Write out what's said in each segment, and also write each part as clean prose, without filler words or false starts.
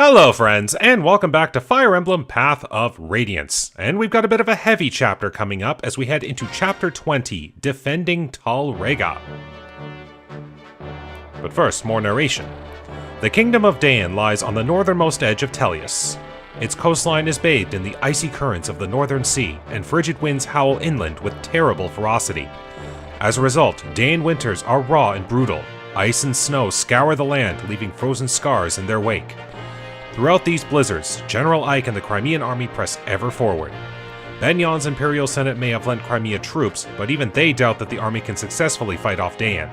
Hello friends, and welcome back to Fire Emblem Path of Radiance. And we've got a bit of a heavy chapter coming up as we head into Chapter 20, Defending Tal Rega. But first, more narration. The kingdom of Daein lies on the northernmost edge of Tellius. Its coastline is bathed in the icy currents of the northern sea, and frigid winds howl inland with terrible ferocity. As a result, Daein winters are raw and brutal. Ice and snow scour the land, leaving frozen scars in their wake. Throughout these blizzards, General Ike and the Crimean Army press ever forward. Benion's Imperial Senate may have lent Crimea troops, but even they doubt that the army can successfully fight off Daein.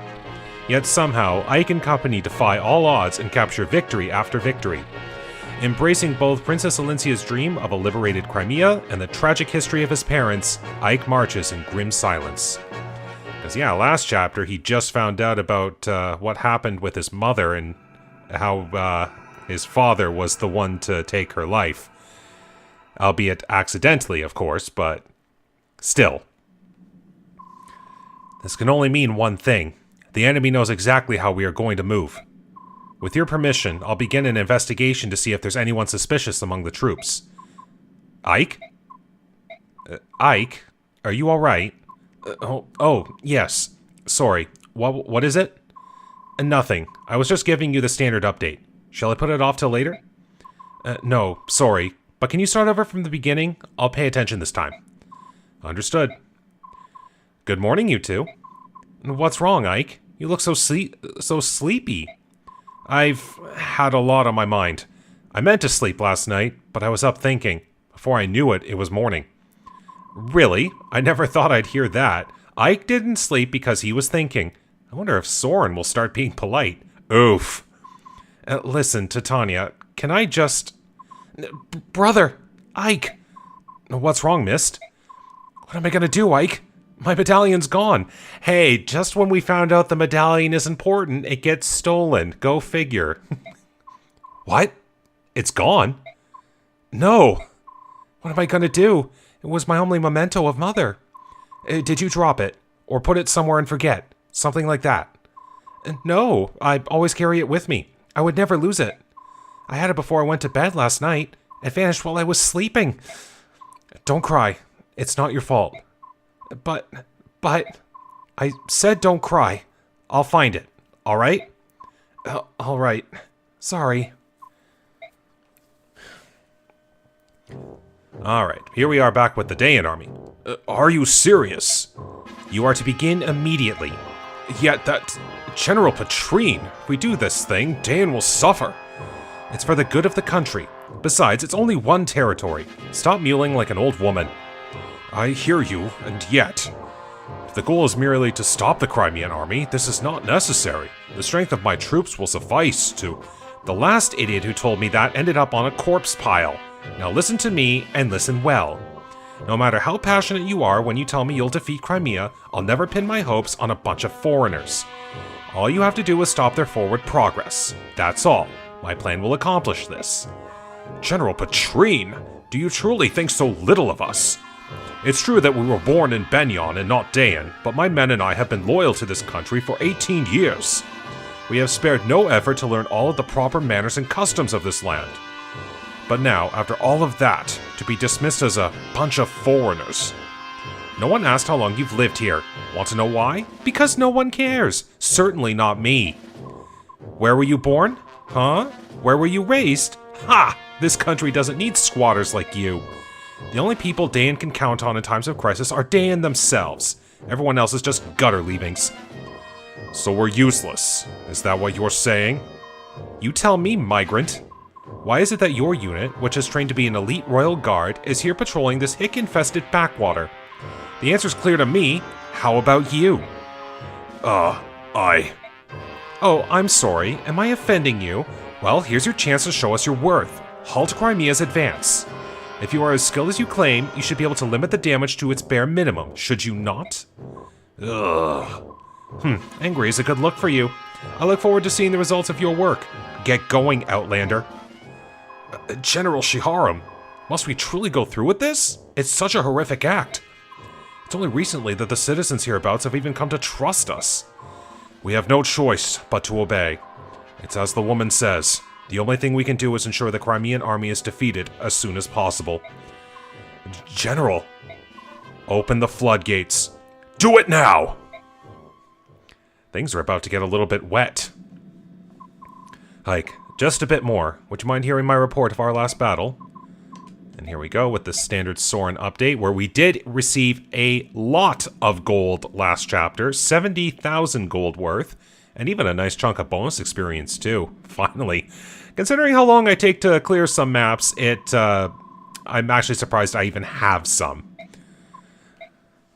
Yet somehow, Ike and company defy all odds and capture victory after victory. Embracing both Princess Alincia's dream of a liberated Crimea and the tragic history of his parents, Ike marches in grim silence. Because yeah, last chapter he just found out about what happened with his mother and how his father was the one to take her life. Albeit accidentally, of course, but still. This can only mean one thing. The enemy knows exactly how we are going to move. With your permission, I'll begin an investigation to see if there's anyone suspicious among the troops. Ike? Ike? Are you alright? Yes. Sorry. What is it? Nothing. I was just giving you the standard update. Shall I put it off till later? No, sorry. But can you start over from the beginning? I'll pay attention this time. Understood. Good morning, you two. What's wrong, Ike? You look so sleepy. I've had a lot on my mind. I meant to sleep last night, but I was up thinking. Before I knew it, it was morning. Really? I never thought I'd hear that. Ike didn't sleep because he was thinking. I wonder if Soren will start being polite. Oof. Listen, Titania, can I just... Brother! Ike! What's wrong, Mist? What am I gonna do, Ike? My medallion's gone. Hey, just when we found out the medallion is important, it gets stolen. Go figure. What? It's gone? No! What am I gonna do? It was my only memento of Mother. Did you drop it? Or put it somewhere and forget? Something like that? No, I always carry it with me. I would never lose it. I had it before I went to bed last night. It vanished while I was sleeping. Don't cry. It's not your fault. But... I said don't cry. I'll find it. Alright? Alright. Sorry. Alright, here we are back with the Daein army. Are you serious? You are to begin immediately. Yet that... General Petrine, if we do this thing, Daein will suffer. It's for the good of the country. Besides, it's only one territory. Stop mewling like an old woman. I hear you, and yet... If the goal is merely to stop the Crimean Army, this is not necessary. The strength of my troops will suffice to... The last idiot who told me that ended up on a corpse pile. Now listen to me, and listen well. No matter how passionate you are when you tell me you'll defeat Crimea, I'll never pin my hopes on a bunch of foreigners. All you have to do is stop their forward progress. That's all. My plan will accomplish this. General Petrine, do you truly think so little of us? It's true that we were born in Benion and not Daein, but my men and I have been loyal to this country for 18 years. We have spared no effort to learn all of the proper manners and customs of this land. But now, after all of that, to be dismissed as a bunch of foreigners. No one asked how long you've lived here. Want to know why? Because no one cares. Certainly not me. Where were you born? Huh? Where were you raised? Ha! This country doesn't need squatters like you. The only people Daein can count on in times of crisis are Daein themselves. Everyone else is just gutter leavings. So we're useless. Is that what you're saying? You tell me, migrant. Why is it that your unit, which is trained to be an elite royal guard, is here patrolling this hick-infested backwater? The answer's clear to me. How about you? Oh, I'm sorry. Am I offending you? Well, here's your chance to show us your worth. Halt Crimea's advance. If you are as skilled as you claim, you should be able to limit the damage to its bare minimum, should you not? Ugh. Angry is a good look for you. I look forward to seeing the results of your work. Get going, Outlander. General Shiharam, must we truly go through with this? It's such a horrific act. It's only recently that the citizens hereabouts have even come to trust us. We have no choice but to obey. It's as the woman says, The only thing we can do is ensure the Crimean Army is defeated as soon as possible. General, open the floodgates. Do it now! Things are about to get a little bit wet. Like, just a bit more. Would you mind hearing my report of our last battle? And here we go with the standard Soren update, where we did receive a lot of gold last chapter. 70,000 gold worth. And even a nice chunk of bonus experience, too. Finally. Considering how long I take to clear some maps, I'm actually surprised I even have some.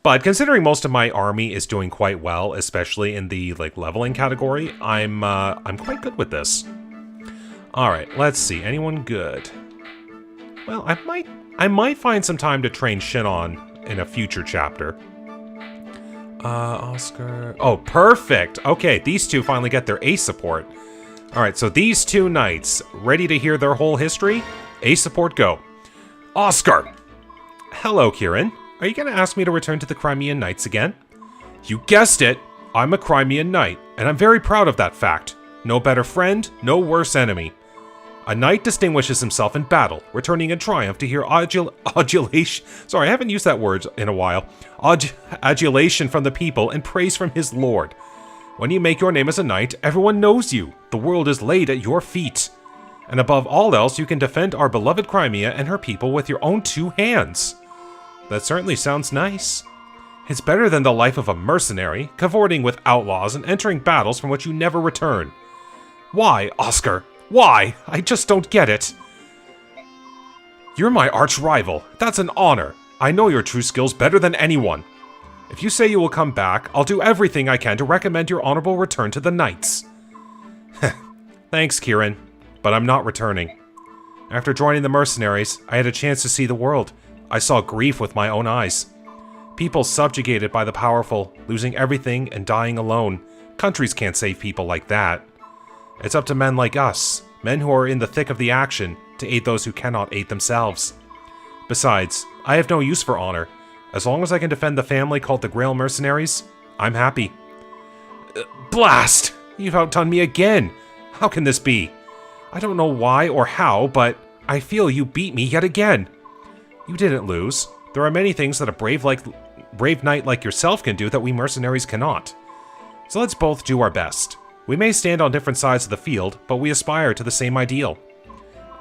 But considering most of my army is doing quite well, especially in the leveling category, I'm quite good with this. All right, let's see. Anyone good? Well, I might find some time to train Shinon in a future chapter. Oscar. Oh, perfect. Okay, these two finally get their ace support. All right, so these two knights ready to hear their whole history. Ace support, go. Oscar. Hello, Kieran. Are you going to ask me to return to the Crimean Knights again? You guessed it! I'm a Crimean Knight, and I'm very proud of that fact. No better friend, no worse enemy. A knight distinguishes himself in battle, returning in triumph to hear adulation. Sorry, I haven't used that word in a while. Adulation from the people and praise from his lord. When you make your name as a knight, everyone knows you. The world is laid at your feet. And above all else, you can defend our beloved Crimea and her people with your own two hands. That certainly sounds nice. It's better than the life of a mercenary, cavorting with outlaws and entering battles from which you never return. Why, Oscar? Why? I just don't get it. You're my arch rival. That's an honor. I know your true skills better than anyone. If you say you will come back, I'll do everything I can to recommend your honorable return to the Knights. Thanks, Kieran, but I'm not returning. After joining the mercenaries, I had a chance to see the world. I saw grief with my own eyes. People subjugated by the powerful, losing everything and dying alone. Countries can't save people like that. It's up to men like us, men who are in the thick of the action, to aid those who cannot aid themselves. Besides, I have no use for honor. As long as I can defend the family called the Grail Mercenaries, I'm happy. Blast! You've outdone me again! How can this be? I don't know why or how, but I feel you beat me yet again. You didn't lose. There are many things that a brave knight like yourself can do that we mercenaries cannot. So let's both do our best. We may stand on different sides of the field, but we aspire to the same ideal.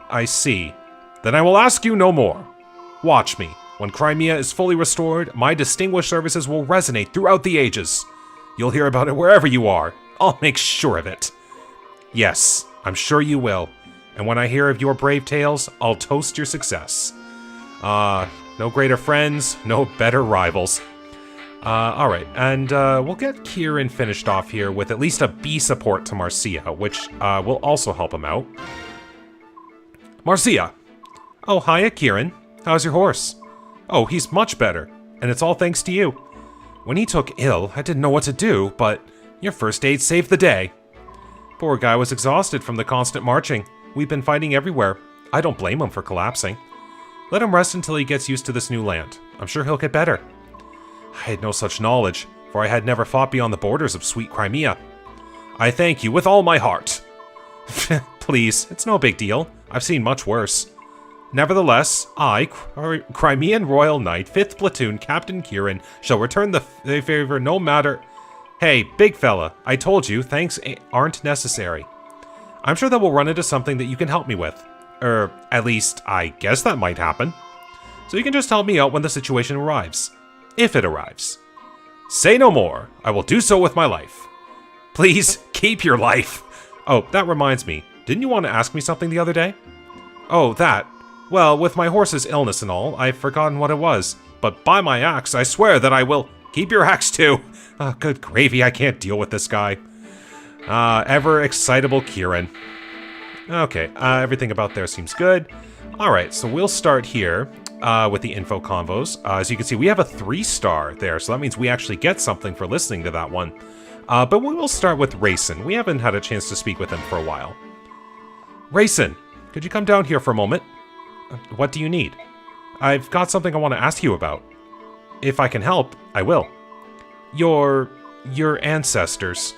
I see. Then I will ask you no more. Watch me. When Crimea is fully restored, my distinguished services will resonate throughout the ages. You'll hear about it wherever you are. I'll make sure of it. Yes, I'm sure you will. And when I hear of your brave tales, I'll toast your success. No greater friends, no better rivals. Alright, and we'll get Kieran finished off here with at least a B support to Marcia, which will also help him out. Marcia! Oh, hiya, Kieran. How's your horse? Oh, he's much better, and it's all thanks to you. When he took ill, I didn't know what to do, but your first aid saved the day. Poor guy was exhausted from the constant marching. We've been fighting everywhere. I don't blame him for collapsing. Let him rest until he gets used to this new land. I'm sure he'll get better. I had no such knowledge, for I had never fought beyond the borders of sweet Crimea. I thank you with all my heart. Please, it's no big deal. I've seen much worse. Nevertheless, I, Crimean Royal Knight, 5th Platoon, Captain Kieran, shall return the favor no matter... Hey, big fella, I told you, thanks aren't necessary. I'm sure that we'll run into something that you can help me with. At least, I guess that might happen. So you can just help me out when the situation arrives. If it arrives. Say no more. I will do so with my life. Please, keep your life. Oh, that reminds me. Didn't you want to ask me something the other day? Oh, that. Well, with my horse's illness and all, I've forgotten what it was. But by my axe, I swear that I will... Keep your axe too. Oh, good gravy, I can't deal with this guy. Ever excitable Kieran. Okay, everything about there seems good. Alright, so we'll start here with the info convos. As you can see, we have a 3-star there, so that means we actually get something for listening to that one. But we will start with Rayson. We haven't had a chance to speak with him for a while. Rayson, could you come down here for a moment? What do you need? I've got something I want to ask you about. If I can help, I will. Your ancestors.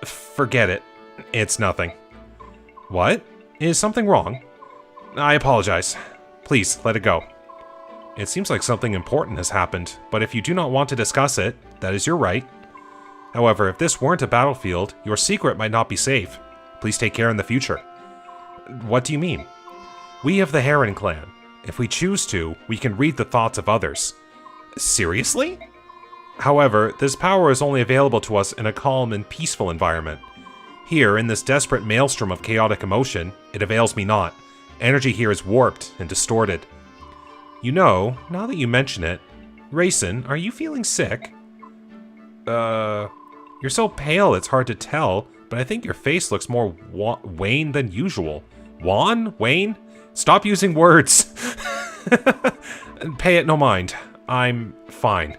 Forget it. It's nothing. What? Is something wrong? I apologize. Please, let it go. It seems like something important has happened, but if you do not want to discuss it, that is your right. However, if this weren't a battlefield, your secret might not be safe. Please take care in the future. What do you mean? We of the Heron clan. If we choose to, we can read the thoughts of others. Seriously? However, this power is only available to us in a calm and peaceful environment. Here, in this desperate maelstrom of chaotic emotion, it avails me not. Energy here is warped and distorted. You know, now that you mention it, Rayson, are you feeling sick? You're so pale it's hard to tell, but I think your face looks more wan than usual. Wan? Wayne? Stop using words! Pay it no mind. I'm fine.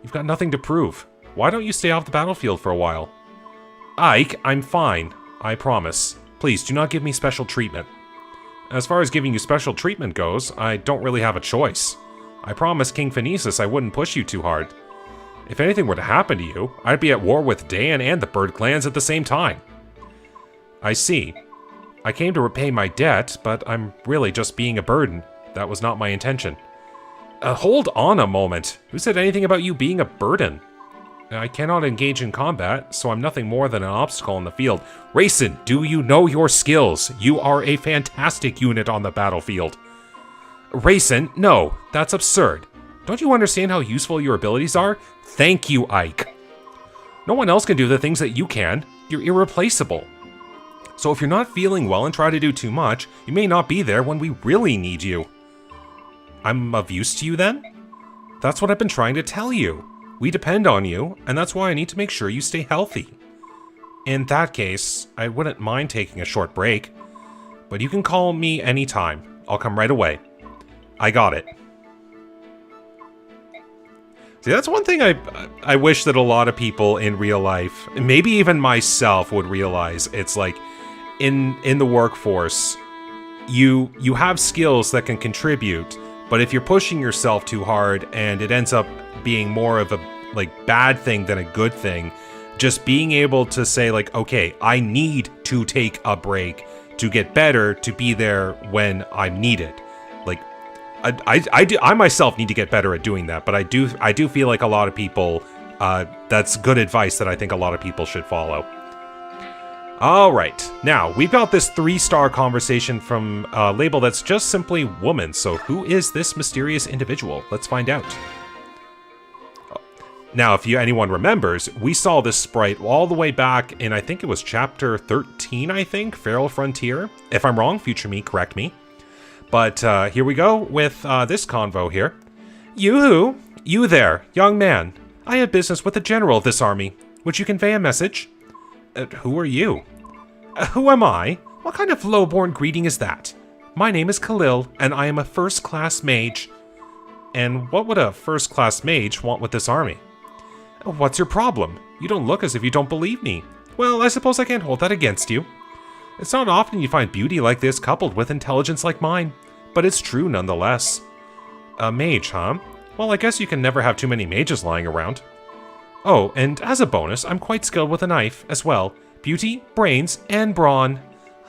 You've got nothing to prove. Why don't you stay off the battlefield for a while? Ike, I'm fine. I promise. Please, do not give me special treatment. As far as giving you special treatment goes, I don't really have a choice. I promised King Phoenicis I wouldn't push you too hard. If anything were to happen to you, I'd be at war with Daein and the Bird clans at the same time. I see. I came to repay my debt, but I'm really just being a burden. That was not my intention. Hold on a moment. Who said anything about you being a burden? I cannot engage in combat, so I'm nothing more than an obstacle in the field. Rayson, do you know your skills? You are a fantastic unit on the battlefield. Rayson, no, that's absurd. Don't you understand how useful your abilities are? Thank you, Ike. No one else can do the things that you can. You're irreplaceable. So if you're not feeling well and try to do too much, you may not be there when we really need you. I'm of use to you then? That's what I've been trying to tell you. We depend on you, and that's why I need to make sure you stay healthy. In that case, I wouldn't mind taking a short break, but you can call me anytime. I'll come right away. I got it. See, that's one thing I wish that a lot of people in real life, maybe even myself, would realize. It's like, in the workforce, you have skills that can contribute, but if you're pushing yourself too hard and it ends up being more of a bad thing than a good thing, just being able to say okay, I need to take a break to get better, to be there when I'm needed. I myself need to get better at doing that, but I do feel like a lot of people, that's good advice that I think a lot of people should follow. Alright, now, we've got this 3-star conversation from a label that's just simply woman, so who is this mysterious individual? Let's find out. Now, if anyone remembers, we saw this sprite all the way back in, I think it was chapter 13, Feral Frontier. If I'm wrong, future me, correct me. But here we go with this convo here. You there, young man. I have business with the general of this army. Would you convey a message? Who are you? Who am I? What kind of low-born greeting is that? My name is Khalil, and I am a first-class mage. And what would a first-class mage want with this army? What's your problem? You don't look as if you don't believe me. Well, I suppose I can't hold that against you. It's not often you find beauty like this coupled with intelligence like mine, but it's true nonetheless. A mage, huh? Well, I guess you can never have too many mages lying around. Oh, and as a bonus, I'm quite skilled with a knife, as well. Beauty, brains, and brawn.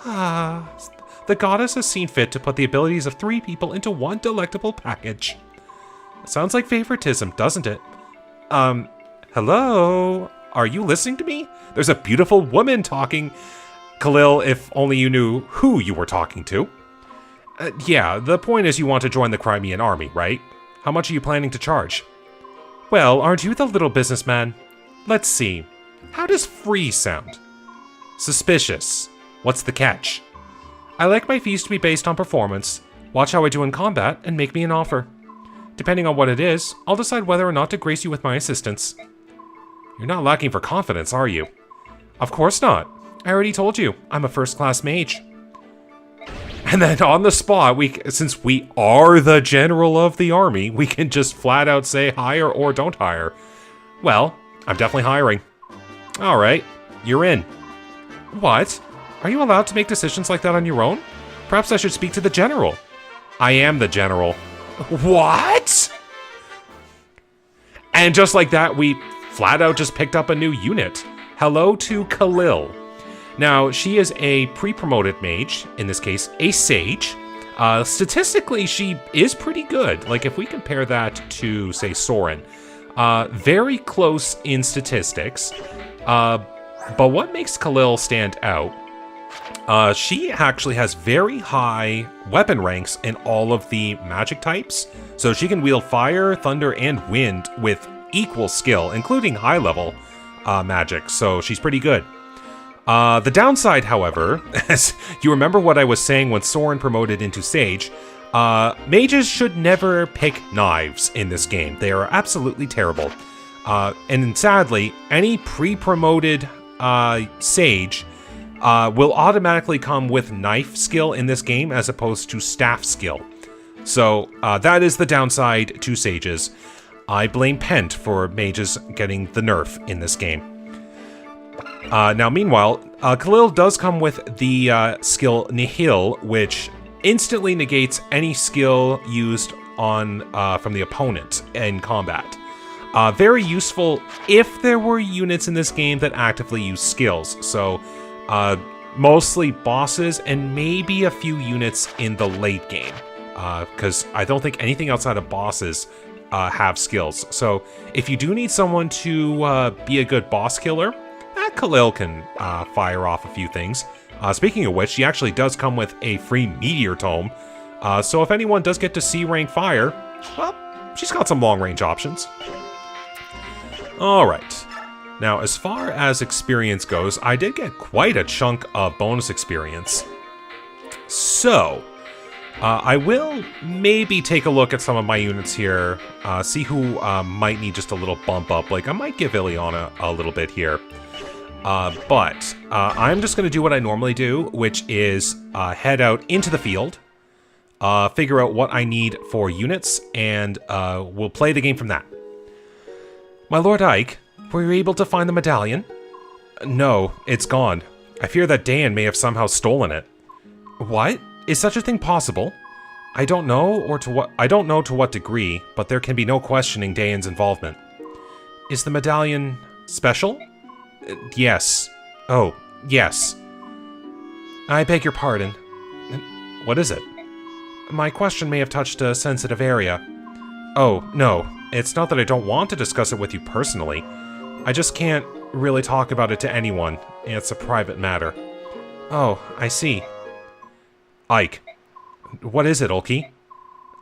Ah, the goddess has seen fit to put the abilities of 3 people into one delectable package. Sounds like favoritism, doesn't it? Hello? Are you listening to me? There's a beautiful woman talking. Khalil, if only you knew who you were talking to. Yeah, the point is you want to join the Crimean Army, right? How much are you planning to charge? Well, aren't you the little businessman? Let's see. How does free sound? Suspicious. What's the catch? I like my fees to be based on performance. Watch how I do in combat and make me an offer. Depending on what it is, I'll decide whether or not to grace you with my assistance. You're not lacking for confidence, are you? Of course not. I already told you, I'm a first-class mage. And then on the spot, since we are the general of the army, we can just flat out say hire or don't hire. Well, I'm definitely hiring. Alright, you're in. What? Are you allowed to make decisions like that on your own? Perhaps I should speak to the general. I am the general. What? And just like that, we flat out just picked up a new unit. Hello to Khalil. Now, she is a pre-promoted mage, in this case, a sage. Statistically, she is pretty good. Like, if we compare that to, say, Soren, very close in statistics. But what makes Khalil stand out, she actually has very high weapon ranks in all of the magic types. So she can wield fire, thunder, and wind with equal skill, including high-level magic. So she's pretty good. The downside, however, as you remember what I was saying when Soren promoted into Sage, mages should never pick knives in this game. They are absolutely terrible. And sadly, any pre-promoted Sage will automatically come with knife skill in this game as opposed to staff skill. So that is the downside to Sages. I blame Pent for mages getting the nerf in this game. Now, meanwhile, Khalil does come with the skill Nihil, which instantly negates any skill used on from the opponent in combat. Very useful if there were units in this game that actively use skills. So, mostly bosses and maybe a few units in the late game. Because I don't think anything outside of bosses have skills. So, if you do need someone to be a good boss killer, Khalil can fire off a few things. Speaking of which, she actually does come with a free meteor tome. So if anyone does get to C-rank fire, well, she's got some long-range options. Alright. Now, as far as experience goes, I did get quite a chunk of bonus experience. So, I will maybe take a look at some of my units here, see who might need just a little bump up. Like, I might give Ileana a little bit here. But I'm just going to do what I normally do, which is head out into the field, figure out what I need for units, and we'll play the game from that. My Lord Ike, were you able to find the medallion? No, it's gone. I fear that Daein may have somehow stolen it. What? Is such a thing possible? I don't know to what degree, but there can be no questioning Daein's involvement. Is the medallion special? Yes. Oh, yes. I beg your pardon. What is it? My question may have touched a sensitive area. Oh, no. It's not that I don't want to discuss it with you personally. I just can't really talk about it to anyone. It's a private matter. Oh, I see. Ike. What is it, Ulki?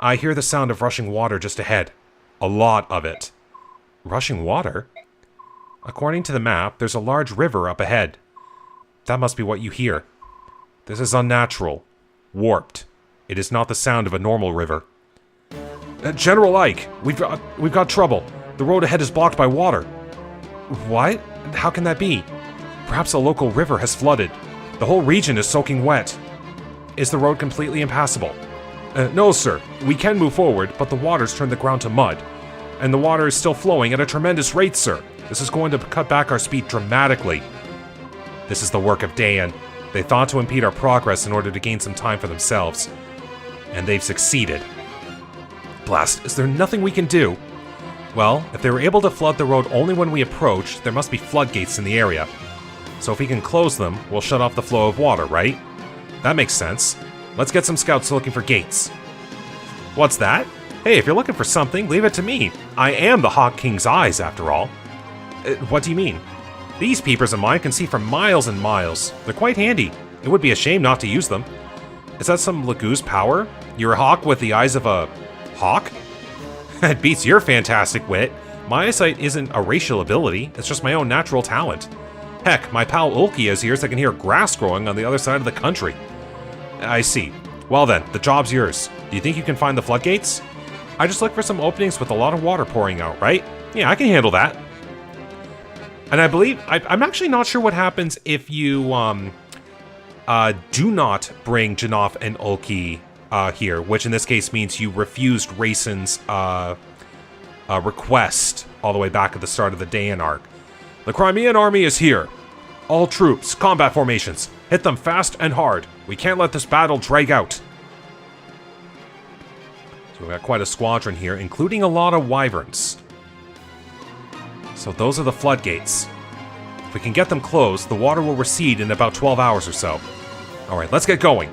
I hear the sound of rushing water just ahead. A lot of it. Rushing water? According to the map, there's a large river up ahead. That must be what you hear. This is unnatural. Warped. It is not the sound of a normal river. General Ike, we've got trouble. The road ahead is blocked by water. What? How can that be? Perhaps a local river has flooded. The whole region is soaking wet. Is the road completely impassable? No, sir. We can move forward, but the water's turned the ground to mud. And the water is still flowing at a tremendous rate, sir. This is going to cut back our speed dramatically. This is the work of Daein. They thought to impede our progress in order to gain some time for themselves. And they've succeeded. Blast, is there nothing we can do? Well, if they were able to flood the road only when we approach, there must be floodgates in the area. So if we can close them, we'll shut off the flow of water, right? That makes sense. Let's get some scouts looking for gates. What's that? Hey, if you're looking for something, leave it to me. I am the Hawk King's eyes, after all. What do you mean? These peepers of mine can see for miles and miles. They're quite handy. It would be a shame not to use them. Is that some Lagoo's power? You're a hawk with the eyes of a hawk? It beats your fantastic wit. My eyesight isn't a racial ability, it's just my own natural talent. Heck, my pal Ulki has ears that can hear grass growing on the other side of the country. I see. Well then, the job's yours. Do you think you can find the floodgates? I just look for some openings with a lot of water pouring out, right? Yeah, I can handle that. And I believe, I'm actually not sure what happens if you do not bring Janov and Ulki here, which in this case means you refused Raisin's request all the way back at the start of the Daein arc. The Crimean Army is here. All troops, combat formations. Hit them fast and hard. We can't let this battle drag out. So we've got quite a squadron here, including a lot of wyverns. So those are the floodgates. If we can get them closed, the water will recede in about 12 hours or so. Alright, let's get going.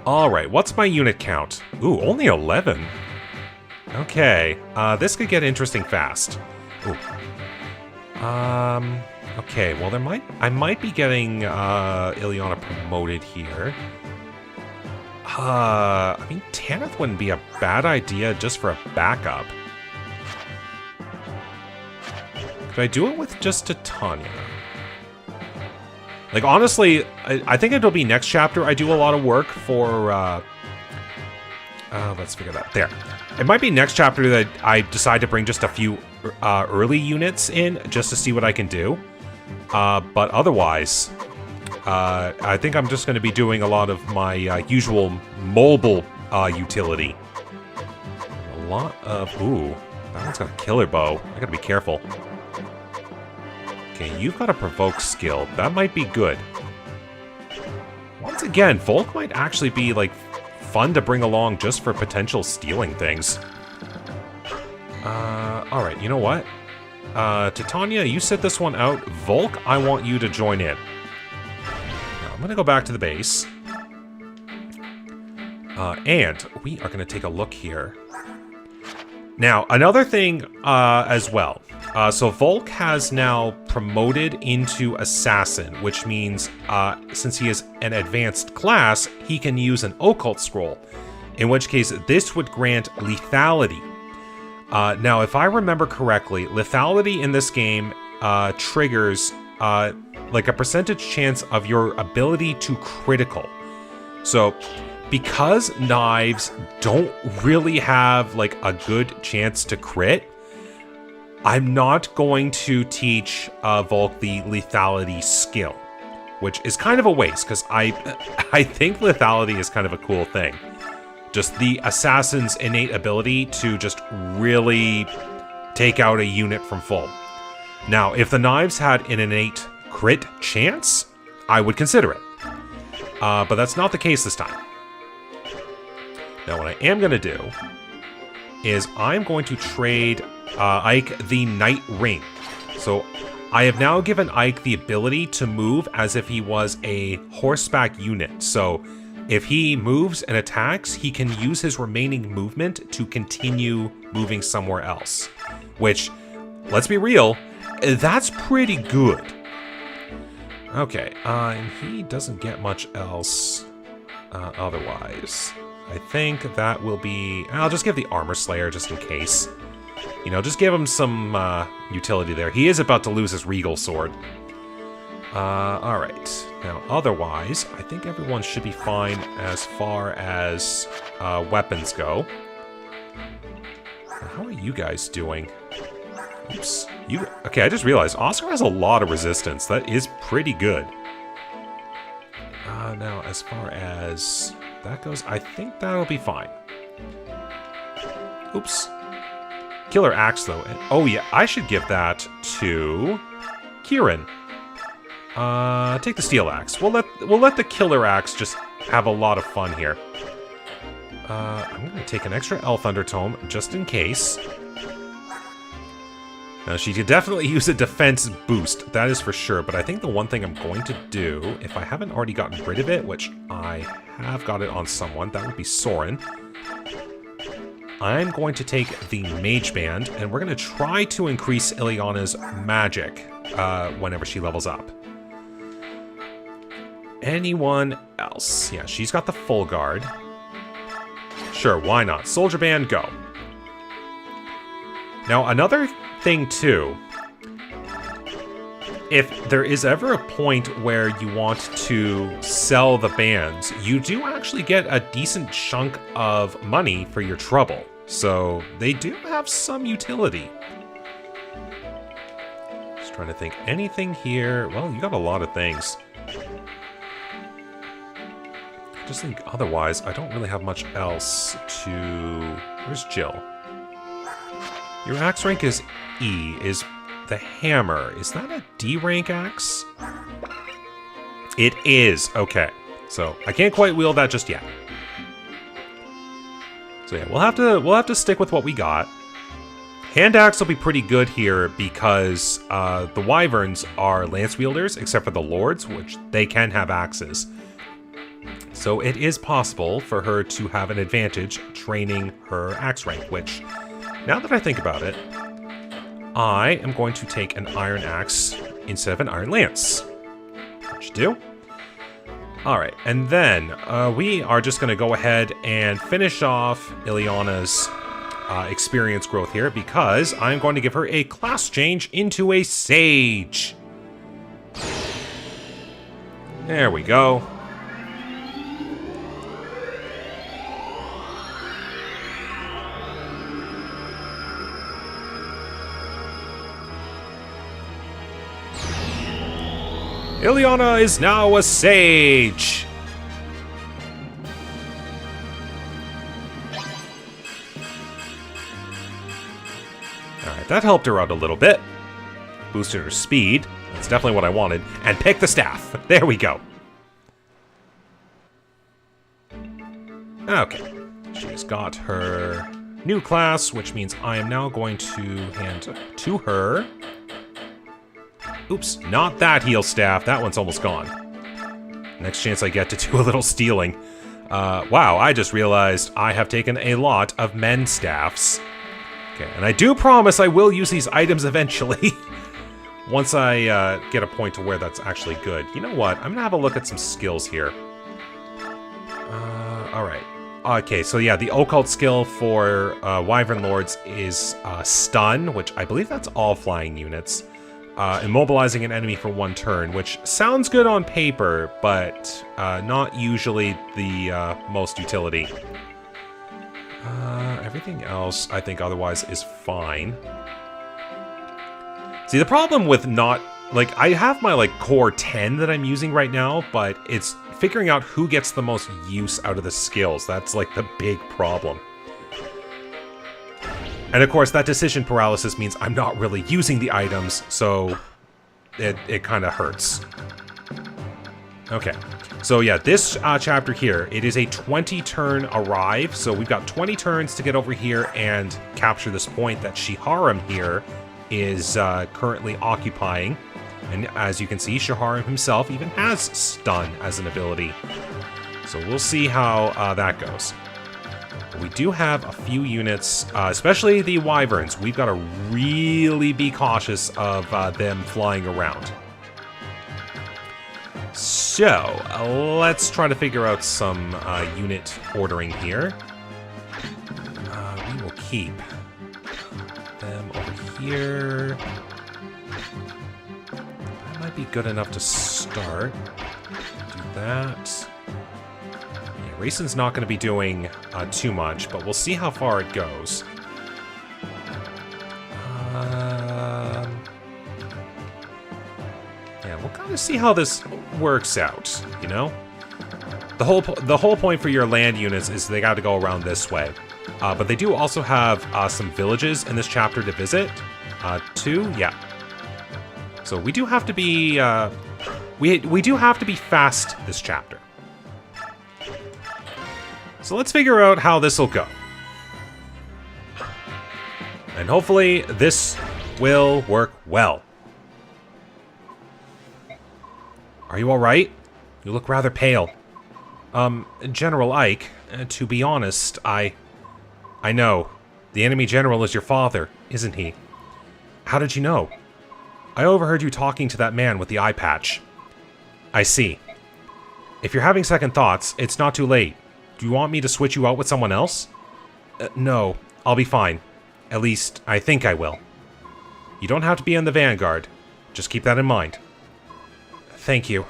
Alright, what's my unit count? Ooh, only 11. Okay, this could get interesting fast. Ooh. Okay, well I might be getting Ileana promoted here. I mean, Tanith wouldn't be a bad idea just for a backup. Could I do it with just Titania? Like, honestly, I think it'll be next chapter I do a lot of work for, let's figure that. There. It might be next chapter that I decide to bring just a few early units in, just to see what I can do. But otherwise, I think I'm just going to be doing a lot of my usual mobile utility. A lot of... Ooh, that one's got a killer bow. I gotta be careful. Okay, you've got a provoke skill. That might be good. Once again, Volk might actually be, like, fun to bring along just for potential stealing things. Alright, you know what? Titania, you sit this one out. Volk, I want you to join in. Now, I'm gonna go back to the base. And we are gonna take a look here. Now, another thing, as well. So Volk has now promoted into Assassin, which means, since he is an advanced class, he can use an Occult Scroll, in which case this would grant lethality. Now, if I remember correctly, lethality in this game triggers, like a percentage chance of your ability to critical. So, because knives don't really have, like, a good chance to crit, I'm not going to teach Volk the lethality skill, which is kind of a waste, because I think lethality is kind of a cool thing. Just the assassin's innate ability to just really take out a unit from full. Now, if the knives had an innate crit chance, I would consider it. But that's not the case this time. Now, what I am going to do is I'm going to trade Ike the Night Ring. So I have now given Ike the ability to move as if he was a horseback unit. So if he moves and attacks, he can use his remaining movement to continue moving somewhere else. Which, let's be real, that's pretty good. Okay, and he doesn't get much else otherwise. I think that will be... I'll just give the Armor Slayer just in case. You know, just give him some utility there. He is about to lose his Regal Sword. Alright. Now, otherwise, I think everyone should be fine as far as weapons go. Now, how are you guys doing? Oops. Okay, I just realized Oscar has a lot of resistance. That is pretty good. Now, as far as that goes, I think that'll be fine. Oops. Killer Axe, though. And, oh, yeah, I should give that to Kieran. Take the Steel Axe. We'll let the Killer Axe just have a lot of fun here. I'm going to take an extra Elf Undertone, just in case. Now, she could definitely use a defense boost, that is for sure, but I think the one thing I'm going to do, if I haven't already gotten rid of it, which I have got it on someone, that would be Soren. I'm going to take the Mage Band, and we're going to try to increase Ileana's magic whenever she levels up. Anyone else? Yeah, she's got the Full Guard. Sure, why not? Soldier Band, go. Now, another thing, too. If there is ever a point where you want to sell the bands, you do actually get a decent chunk of money for your trouble. So, they do have some utility. Just trying to think. Anything here? Well, you got a lot of things. I just think otherwise, I don't really have much else to... Where's Jill? Your axe rank is E. Is the hammer... Is that a D rank axe? It is. Okay. So, I can't quite wield that just yet. So yeah, we'll have to stick with what we got. Hand axe will be pretty good here because the wyverns are lance wielders, except for the lords, which they can have axes. So it is possible for her to have an advantage training her axe rank, which, now that I think about it, I am going to take an iron axe instead of an iron lance. Which you do. Alright, and then we are just going to go ahead and finish off Ileana's experience growth here because I'm going to give her a class change into a sage. There we go. Ileana is now a sage! Alright, that helped her out a little bit. Boosted her speed. That's definitely what I wanted. And pick the staff. There we go. Okay. She's got her new class, which means I am now going to hand to her. Oops, not that heal staff. That one's almost gone. Next chance I get to do a little stealing. Wow, I just realized I have taken a lot of men staffs. Okay, and I do promise I will use these items eventually. Once I get a point to where that's actually good. You know what? I'm gonna have a look at some skills here. Alright. Okay, so yeah, the occult skill for Wyvern Lords is stun, which I believe that's all flying units. Immobilizing an enemy for 1 turn, which sounds good on paper, but not usually the most utility. Everything else, I think, otherwise is fine. See, the problem with not... Like, I have my, like, core 10 that I'm using right now, but it's figuring out who gets the most use out of the skills. That's, like, the big problem. And of course, that decision paralysis means I'm not really using the items, so it kind of hurts. Okay, so yeah, this chapter here, it is a 20-turn arrive, so we've got 20 turns to get over here and capture this point that Shiharam here is currently occupying. And as you can see, Shiharam himself even has stun as an ability. So we'll see how that goes. We do have a few units, especially the wyverns. We've got to really be cautious of them flying around. So, let's try to figure out some unit ordering here. We will keep them over here. That might be good enough to start. Do that. Racin's not going to be doing too much, but we'll see how far it goes. Yeah, we'll kind of see how this works out, you know? The whole point for your land units is they got to go around this way. But they do also have some villages in this chapter to visit. 2, yeah. So we do have to be... we do have to be fast this chapter. So let's figure out how this will go. And hopefully this will work well. Are you alright? You look rather pale. General Ike, to be honest, I know. The enemy general is your father, isn't he? How did you know? I overheard you talking to that man with the eye patch. I see. If you're having second thoughts, it's not too late. Do you want me to switch you out with someone else? No, I'll be fine. At least, I think I will. You don't have to be in the vanguard. Just keep that in mind. Thank you.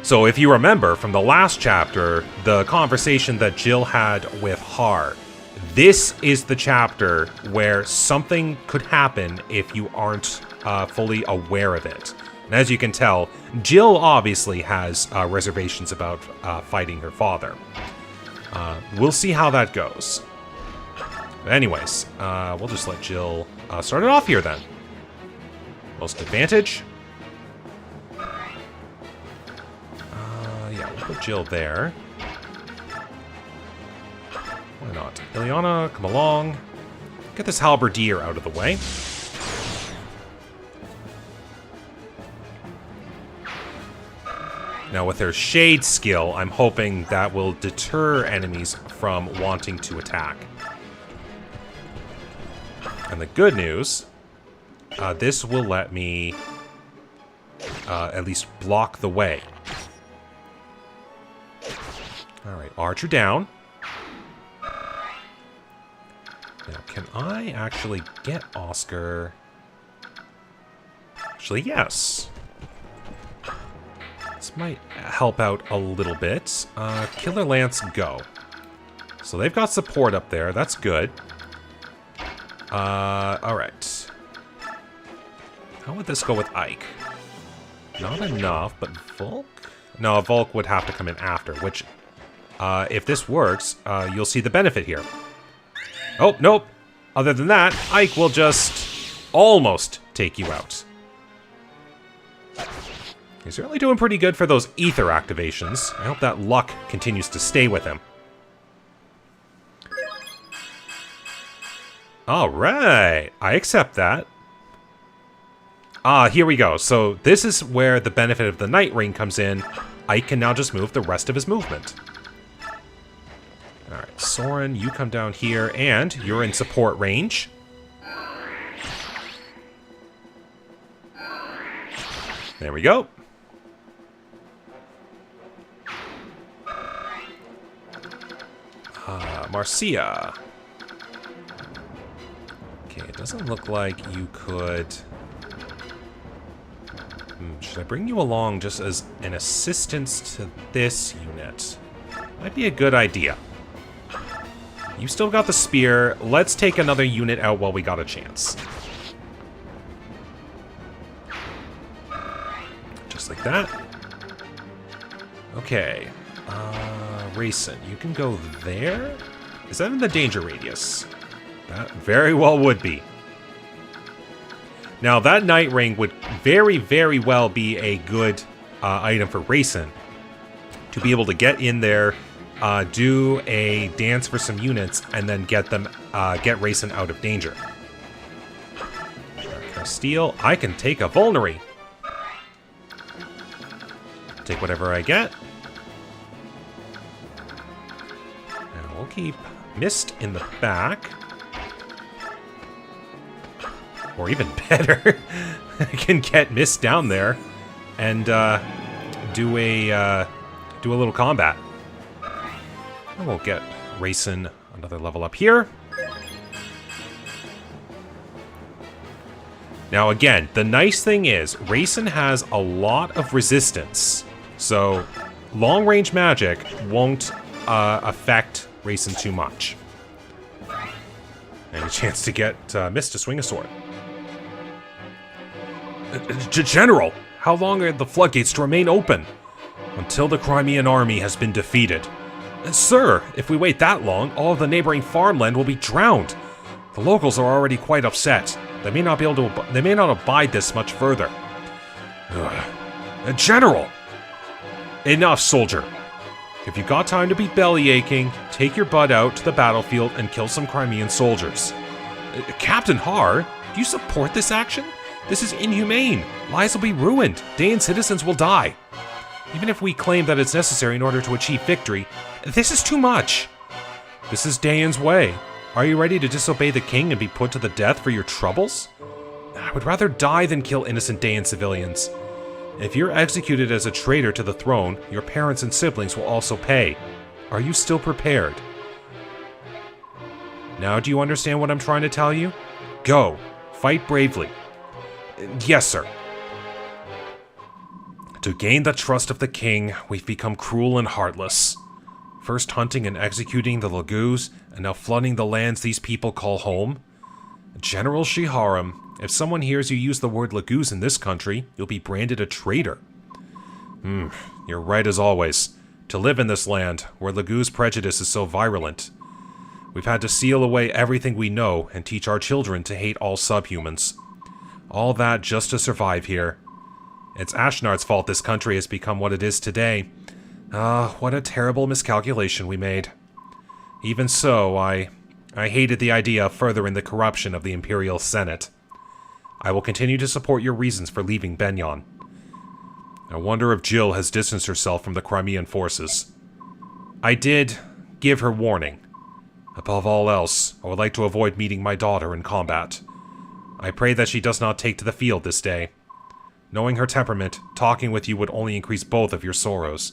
So if you remember from the last chapter, the conversation that Jill had with Har, this is the chapter where something could happen if you aren't fully aware of it. And as you can tell, Jill obviously has reservations about fighting her father. We'll see how that goes. But anyways, we'll just let Jill start it off here then. Most advantage. Yeah, we'll put Jill there. Why not? Ileana, come along. Get this halberdier out of the way. Now with their shade skill, I'm hoping that will deter enemies from wanting to attack. And the good news, this will let me at least block the way. Alright, Archer down. Now, can I actually get Oscar? Actually, yes. This might help out a little bit. Killer Lance, go. So they've got support up there. That's good. Alright. How would this go with Ike? Not enough, but Volk? No, Volk would have to come in after, which, if this works, you'll see the benefit here. Oh, nope. Other than that, Ike will just almost take you out. He's really doing pretty good for those ether activations. I hope that luck continues to stay with him. Alright, I accept that. Here we go. So this is where the benefit of the Night Ring comes in. Ike can now just move the rest of his movement. Alright, Soren, you come down here, and you're in support range. There we go. Marcia. Okay, it doesn't look like you could... should I bring you along just as an assistance to this unit? Might be a good idea. You still got the spear. Let's take another unit out while we got a chance. Just like that. Okay. Rayson, you can go there? Is that in the danger radius? That very well would be. Now, that Night Ring would very, very well be a good item for Rayson. To be able to get in there, do a dance for some units, and then get Rayson out of danger. Castile, I can take a Vulnerary. Take whatever I get. Now we'll keep Mist in the back. Or even better, I can get Mist down there and do a little combat. And we'll get Rayson another level up here. Now again, the nice thing is Rayson has a lot of resistance, so long-range magic won't affect Rayson too much. And a chance to get Mist to swing a sword. General, how long are the floodgates to remain open? Until the Crimean Army has been defeated. Sir, if we wait that long, all of the neighboring farmland will be drowned. The locals are already quite upset. They may not abide this much further. General! Enough, soldier. If you got time to be belly-aching, take your butt out to the battlefield and kill some Crimean soldiers. Captain Har, do you support this action? This is inhumane. Lives will be ruined. Daein citizens will die. Even if we claim that it's necessary in order to achieve victory, this is too much. This is Daein's way. Are you ready to disobey the king and be put to the death for your troubles? I would rather die than kill innocent Daein civilians. If you're executed as a traitor to the throne, your parents and siblings will also pay. Are you still prepared? Now do you understand what I'm trying to tell you? Go. Fight bravely. Yes, sir. To gain the trust of the king, we've become cruel and heartless. First hunting and executing the Laguz, and now flooding the lands these people call home. General Shiharam, if someone hears you use the word Laguz in this country, you'll be branded a traitor. You're right as always. To live in this land, where Laguz prejudice is so virulent. We've had to seal away everything we know and teach our children to hate all subhumans. All that just to survive here. It's Ashnard's fault this country has become what it is today. What a terrible miscalculation we made. Even so, I hated the idea of furthering the corruption of the Imperial Senate. I will continue to support your reasons for leaving Benyon. I wonder if Jill has distanced herself from the Crimean forces. I did give her warning. Above all else, I would like to avoid meeting my daughter in combat. I pray that she does not take to the field this day. Knowing her temperament, talking with you would only increase both of your sorrows.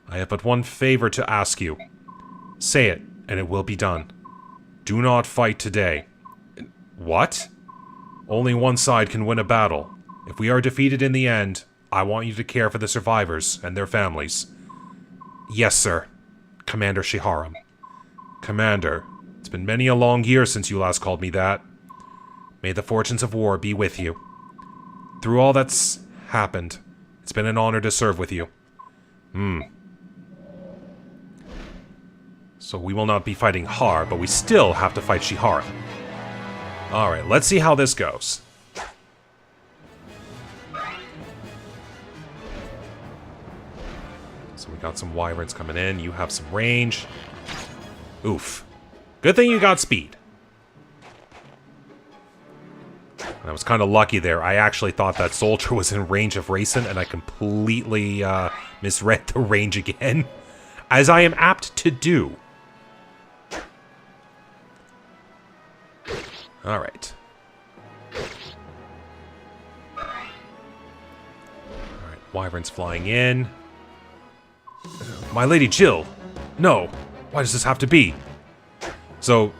I have but one favor to ask you. Say it, and it will be done. Do not fight today. What? Only one side can win a battle. If we are defeated in the end, I want you to care for the survivors and their families. Yes, sir. Commander Shiharam. Commander, it's been many a long year since you last called me that. May the fortunes of war be with you. Through all that's happened, it's been an honor to serve with you. So we will not be fighting Har, but we still have to fight Shiharam. Alright, let's see how this goes. So we got some wyverns coming in. You have some range. Oof. Good thing you got speed. I was kind of lucky there. I actually thought that soldier was in range of Rayson, and I completely misread the range again. As I am apt to do. Alright. Alright, wyverns flying in. My Lady Jill! No! Why does this have to be? So,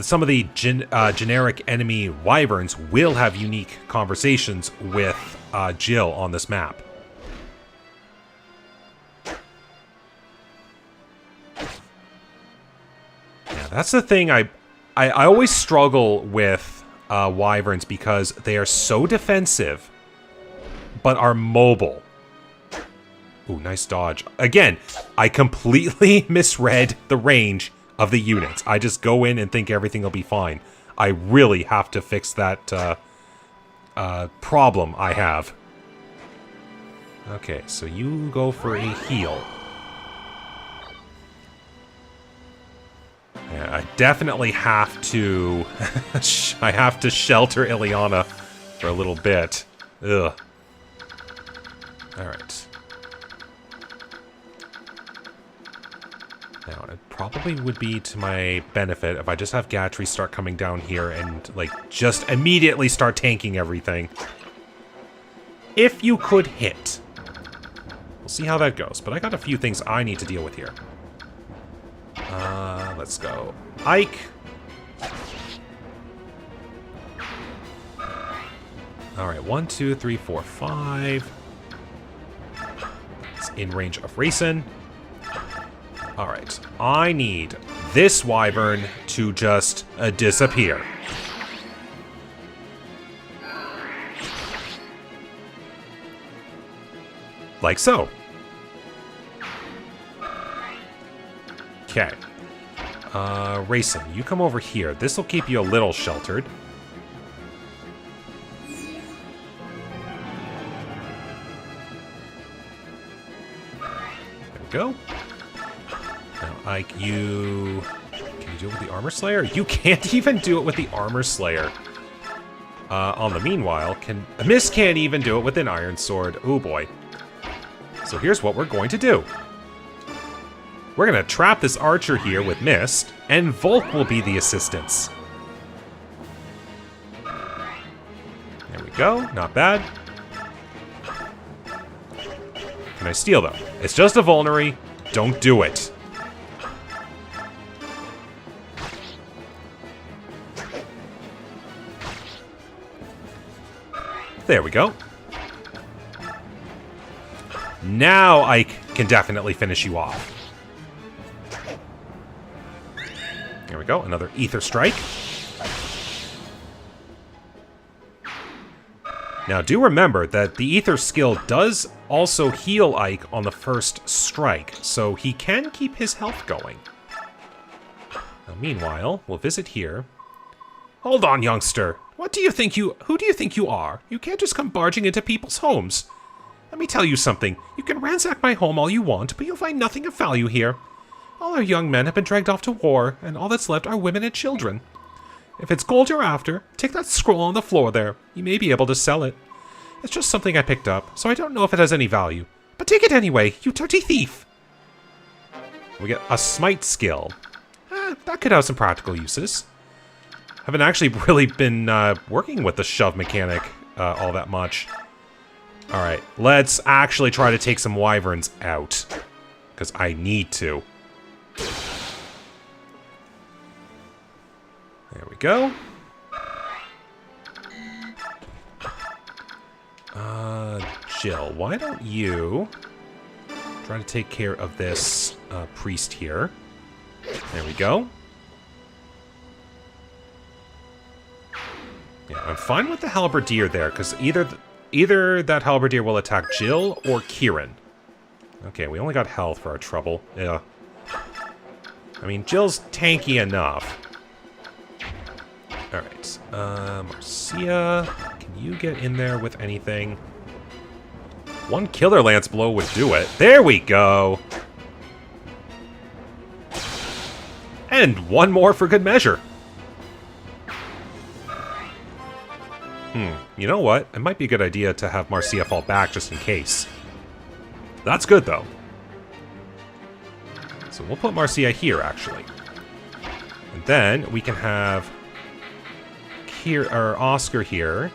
some of the generic enemy wyverns will have unique conversations with Jill on this map. Yeah, that's the thing I always struggle with wyverns because they are so defensive, but are mobile. Ooh, nice dodge. Again, I completely misread the range of the units. I just go in and think everything will be fine. I really have to fix that problem I have. Okay, so you go for a heal. Yeah, I definitely have to... I have to shelter Ileana for a little bit. Ugh. Alright. Now, it probably would be to my benefit if I just have Gatry start coming down here and, like, just immediately start tanking everything. If you could hit. We'll see how that goes, but I got a few things I need to deal with here. Let's go. Ike. Alright, 1, 2, 3, 4, 5. It's in range of Rayson. Alright, I need this wyvern to just disappear. Like so. Okay. Rayson, you come over here. This will keep you a little sheltered. There we go. Now, Ike, can you do it with the Armor Slayer? You can't even do it with the Armor Slayer. On the meanwhile, Mist can't even do it with an Iron Sword. Oh boy. So here's what we're going to do. We're going to trap this archer here with Mist, and Volk will be the assistance. There we go. Not bad. Can I steal, though? It's just a vulnerary. Don't do it. There we go. Now I can definitely finish you off. There we go, another Ether Strike. Now do remember that the Ether skill does also heal Ike on the first strike, so he can keep his health going. Now meanwhile, we'll visit here. Hold on, youngster. Who do you think you are? You can't just come barging into people's homes. Let me tell you something. You can ransack my home all you want, but you'll find nothing of value here. All our young men have been dragged off to war, and all that's left are women and children. If it's gold you're after, take that scroll on the floor there. You may be able to sell it. It's just something I picked up, so I don't know if it has any value. But take it anyway, you dirty thief! We get a smite skill. That could have some practical uses. Haven't actually really been working with the shove mechanic all that much. Alright, let's actually try to take some wyverns out. Because I need to. There we go. Jill, why don't you try to take care of this priest here? There we go. Yeah, I'm fine with the halberdier there, because either that halberdier will attack Jill or Kieran. Okay, we only got health for our trouble. Yeah. I mean, Jill's tanky enough. Alright, Marcia, can you get in there with anything? One killer lance blow would do it. There we go! And one more for good measure. You know what? It might be a good idea to have Marcia fall back just in case. That's good, though. So we'll put Marcia here, actually. And then we can have Oscar here.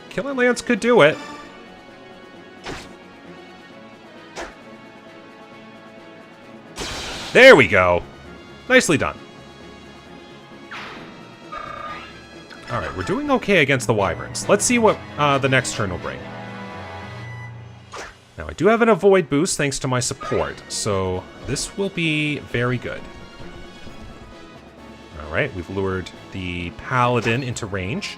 Killer Lance could do it. There we go. Nicely done. Alright, we're doing okay against the wyverns. Let's see what the next turn will bring. Now, I do have an avoid boost thanks to my support, so this will be very good. Alright, we've lured the paladin into range.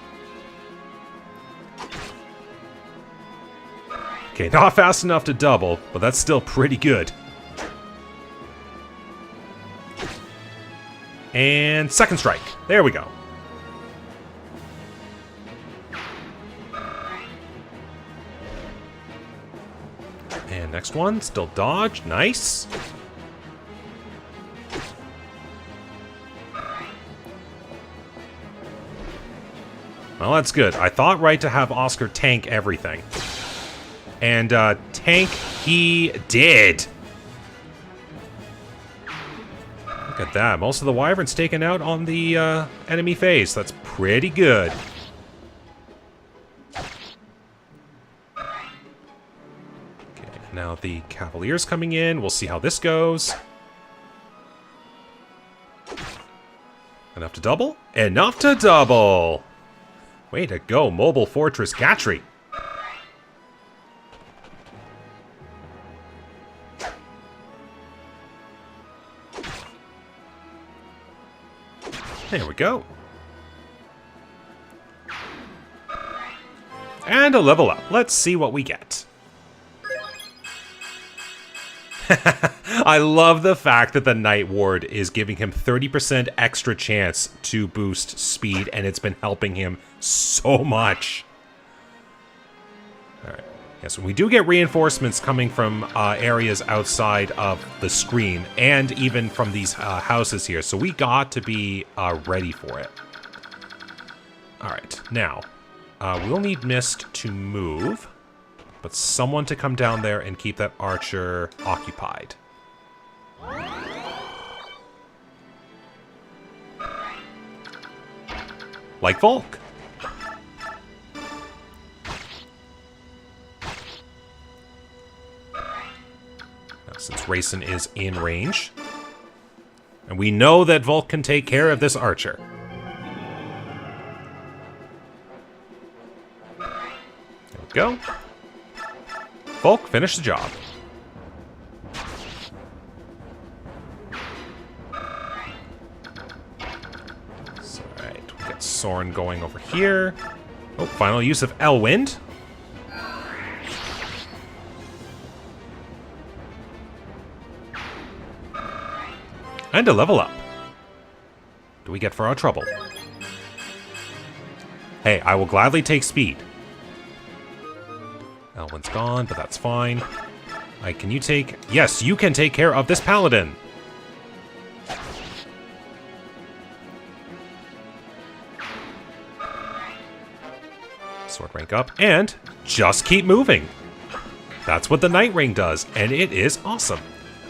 Okay, not fast enough to double, but that's still pretty good. And second strike. There we go. And next one, still dodge. Nice. Well, that's good. I thought right to have Oscar tank everything. And tank he did. Look at that. Most of the wyverns taken out on the enemy phase. That's pretty good. Okay, now the Cavalier's coming in. We'll see how this goes. Enough to double? Enough to double! Way to go, Mobile Fortress Gatry. There we go. And a level up. Let's see what we get. I love the fact that the Night Ward is giving him 30% extra chance to boost speed, and it's been helping him so much. Alright. Yes, we do get reinforcements coming from areas outside of the screen, and even from these houses here, so we got to be ready for it. Alright, now, we'll need Mist to move, but someone to come down there and keep that archer occupied. Like Volk. Now, since Rayson is in range, and we know that Volk can take care of this archer. There we go. Volk, finish the job. Alright, we got Soren going over here. Oh, final use of Elwind. And a level up. What do we get for our trouble? Hey, I will gladly take speed. Elwind's gone, but that's fine. Can you take... Yes, you can take care of this paladin. Sword rank up, and just keep moving. That's what the Night Ring does, and it is awesome.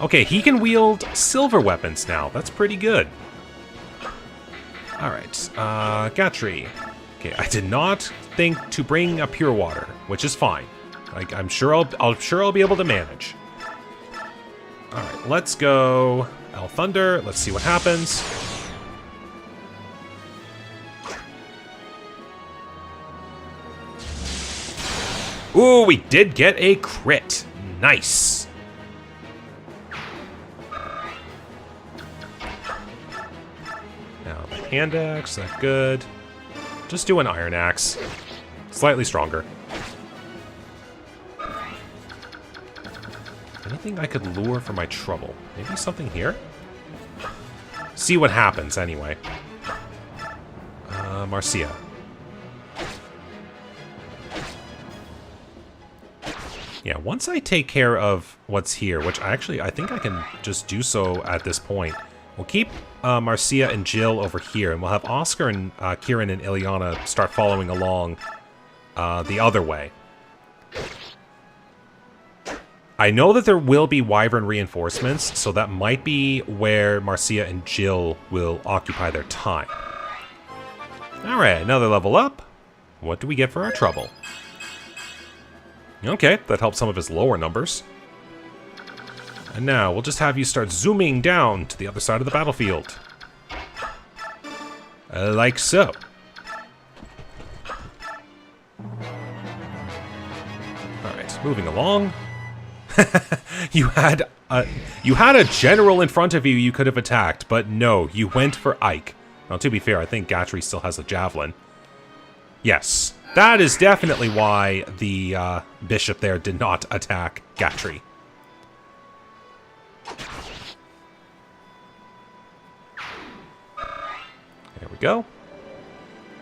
Okay, he can wield silver weapons now. That's pretty good. Alright, Gatry. Okay, I did not think to bring a pure water, which is fine. Like, I'm sure I'll be able to manage. Alright, let's go El Thunder. Let's see what happens. Ooh, we did get a crit. Nice. Now, the hand axe, that good. Just do an iron axe. Slightly stronger. Anything I could lure for my trouble? Maybe something here? See what happens, anyway. Marcia. Yeah, once I take care of what's here, which I think I can just do so at this point. We'll keep Marcia and Jill over here, and we'll have Oscar and Kieran and Ileana start following along the other way. I know that there will be wyvern reinforcements, so that might be where Marcia and Jill will occupy their time. Alright, another level up. What do we get for our trouble? Okay, that helps some of his lower numbers. And now, we'll just have you start zooming down to the other side of the battlefield. Like so. Alright, moving along. You had a general in front of you could have attacked, but no, you went for Ike. Now, to be fair, I think Gatry still has a javelin. Yes, that is definitely why the bishop there did not attack Gatry. There we go.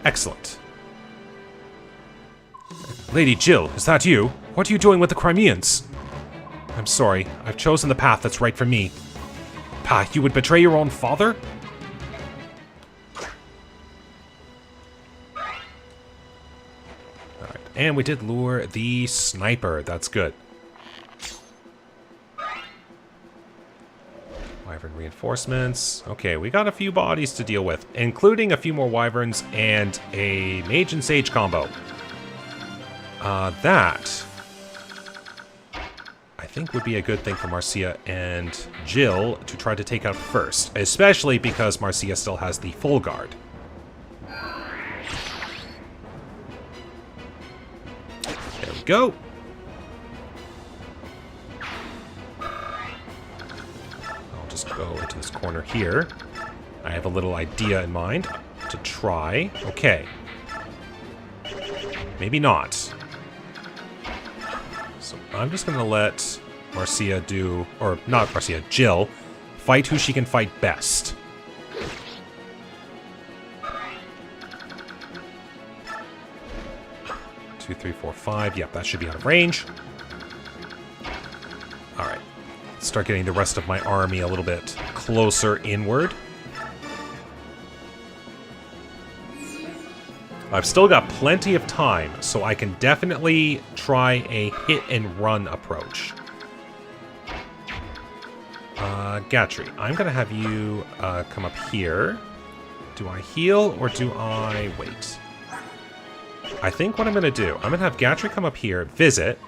Excellent. Lady Jill, is that you? What are you doing with the Crimeans? I'm sorry, I've chosen the path that's right for me. Pa, you would betray your own father? Alright, and we did lure the sniper. That's good. Wyvern reinforcements. Okay, we got a few bodies to deal with, including a few more wyverns and a mage and sage combo. That I think would be a good thing for Marcia and Jill to try to take out first, especially because Marcia still has the full guard. There we go. I'll just go into this corner here. I have a little idea in mind to try. Okay. Maybe not. So I'm just going to let Marcia do, or not Marcia, Jill, fight who she can fight best. Two, three, four, five. Yep, that should be out of range. Alright. Start getting the rest of my army a little bit closer inward. I've still got plenty of time, so I can definitely try a hit-and-run approach. Gatry, I'm going to have you come up here. Do I heal, or do I wait? I think what I'm going to do, I'm going to have Gatry come up here, visit.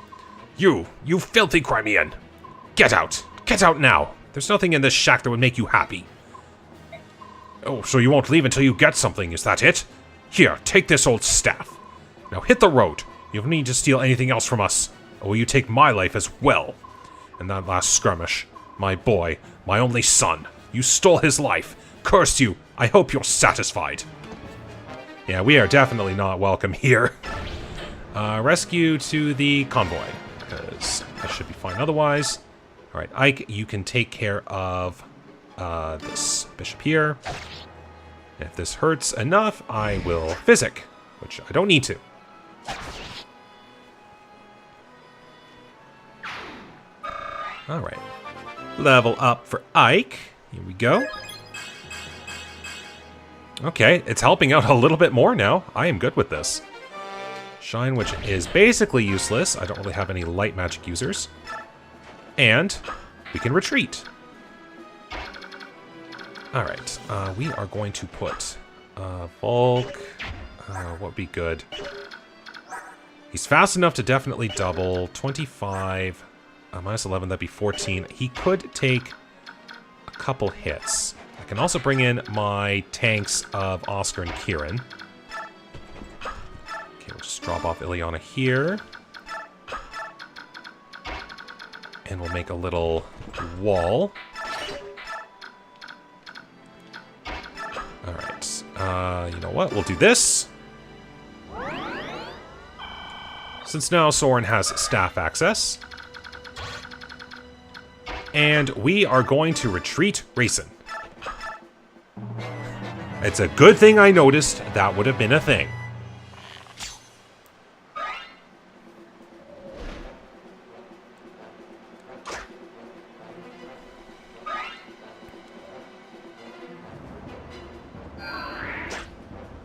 You filthy Crimean! Get out! Get out now! There's nothing in this shack that would make you happy. Oh, so you won't leave until you get something, is that it? Here, take this old staff. Now hit the road. You don't need to steal anything else from us. Or will you take my life as well? And that last skirmish, my boy, my only son, you stole his life. Curse you. I hope you're satisfied. Yeah, we are definitely not welcome here. Rescue to the convoy, because that should be fine otherwise. Alright, Ike, you can take care of this bishop here. If this hurts enough, I will physic, which I don't need to. Alright. Level up for Ike. Here we go. Okay, it's helping out a little bit more now. I am good with this. Shine, which is basically useless. I don't really have any light magic users. And we can retreat. Alright, we are going to put Volk. What would be good? He's fast enough to definitely double. 25, minus 11, that'd be 14. He could take a couple hits. I can also bring in my tanks of Oscar and Kieran. Okay, we'll just drop off Ileana here. And we'll make a little wall. Alright, you know what? We'll do this. Since now Soren has staff access. And we are going to retreat Racing. It's a good thing I noticed that would have been a thing.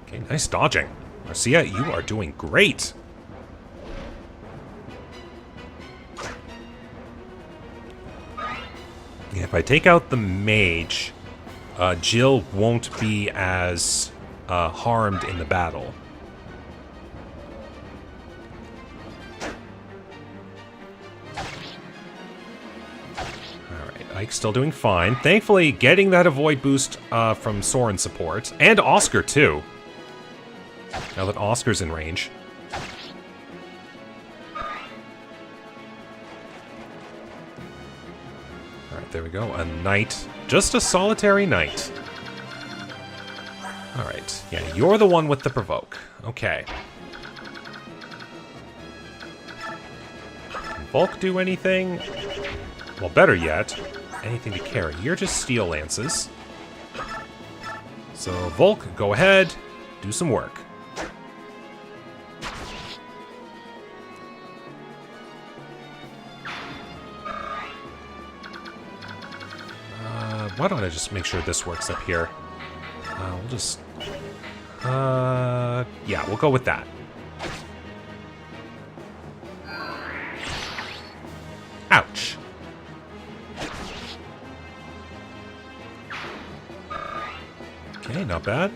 Okay, nice dodging. Marcia, you are doing great. If I take out the mage, Jill won't be as harmed in the battle. Alright, Ike's still doing fine. Thankfully, getting that avoid boost from Soren support. And Oscar, too. Now that Oscar's in range. Alright, there we go. A knight. Just a solitary knight. Alright. Yeah, you're the one with the provoke. Okay. Can Volk do anything? Well, better yet, anything to carry. You're just steel lances. So, Volk, go ahead. Do some work. Why don't I just make sure this works up here? We'll just... yeah, we'll go with that. Ouch. Okay, not bad.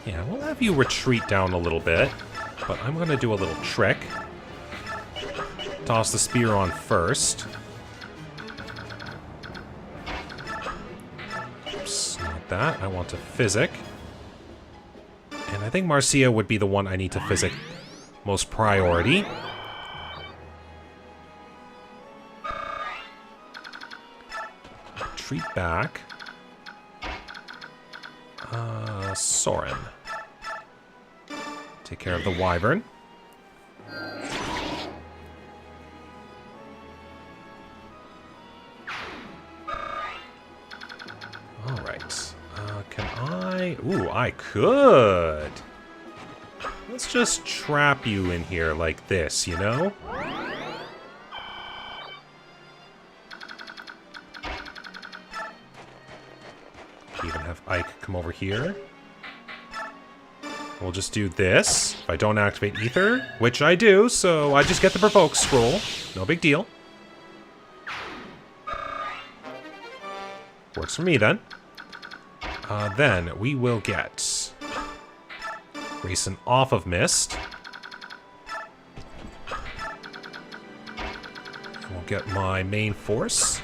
Yeah, we'll have you retreat down a little bit. But I'm going to do a little trick. Toss the spear on first. That. I want to physic. And I think Marcia would be the one I need to physic most priority. Retreat back. Soren. Take care of the wyvern. Ooh, I could. Let's just trap you in here like this, you know? Even have Ike come over here. We'll just do this. If I don't activate Ether, which I do, so I just get the provoke scroll. No big deal. Works for me then. Then we will get Grayson off of Mist. We'll get my main force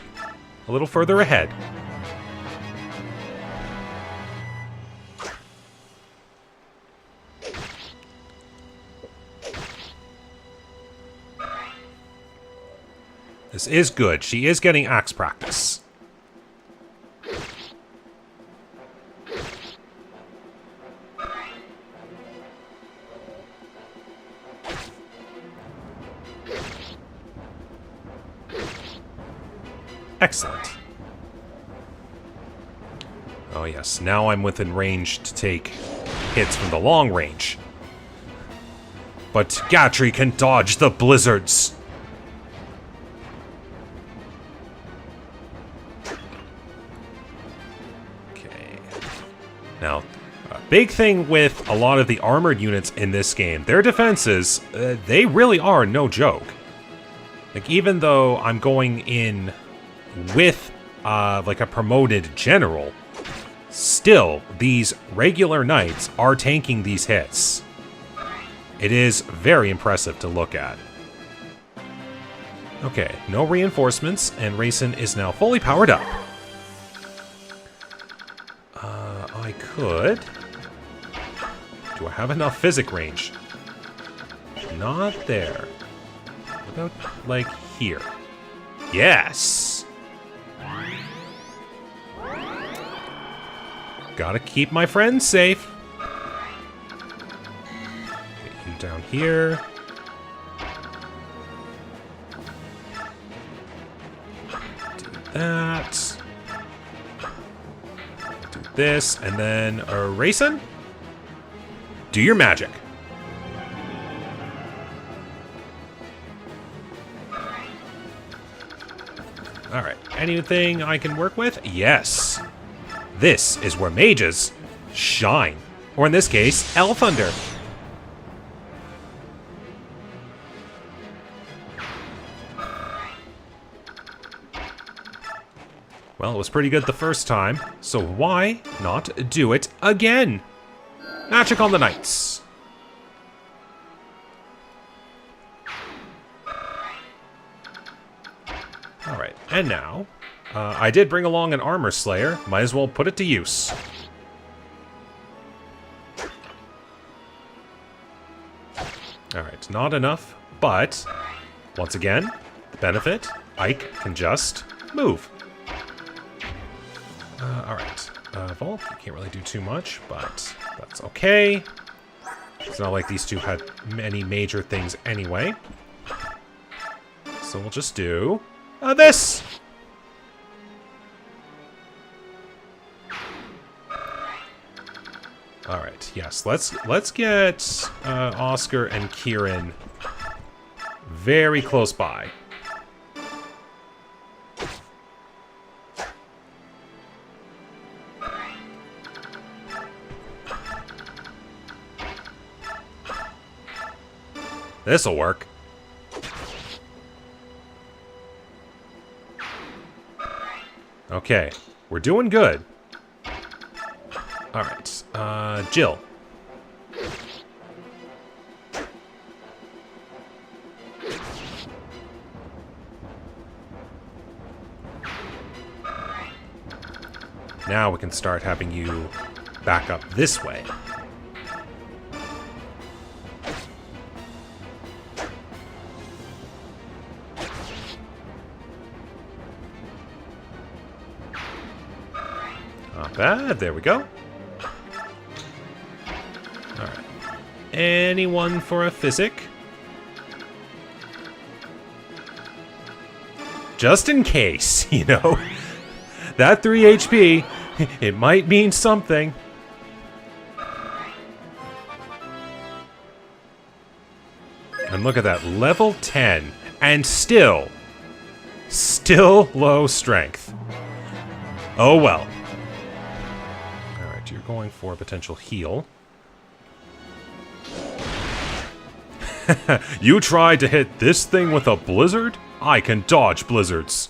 a little further ahead. This is good. She is getting axe practice. Excellent. Oh yes, now I'm within range to take hits from the long range. But Gatry can dodge the blizzards. Now, a big thing with a lot of the armored units in this game, their defenses, they really are no joke. Like, even though I'm going in with, like, a promoted general, still, these regular knights are tanking these hits. It is very impressive to look at. Okay, no reinforcements, and Racing is now fully powered up. I could... Do I have enough physic range? Not there. What about, like, here? Yes! Gotta keep my friends safe. Get you down here. Do that. Do this, and then Racing? Do your magic. Alright, anything I can work with? Yes. This is where mages shine. Or in this case, Thunder. Well, it was pretty good the first time, so why not do it again? Magic on the knights. Alright, and now, I did bring along an armor slayer. Might as well put it to use. Alright, not enough, but, once again, the benefit, Ike can just move. Alright, Volk, you can't really do too much, but that's okay. It's not like these two had many major things anyway. So we'll just do this! Alright, yes, let's get Oscar and Kieran very close by. This'll work. Okay, we're doing good. Alright, Jill. Now we can start having you back up this way. Not bad, there we go. Alright. Anyone for a physic? Just in case, you know. That 3 HP, it might mean something. And look at that, level 10. And still low strength. Oh well. Alright, you're going for a potential heal. You tried to hit this thing with a blizzard? I can dodge blizzards.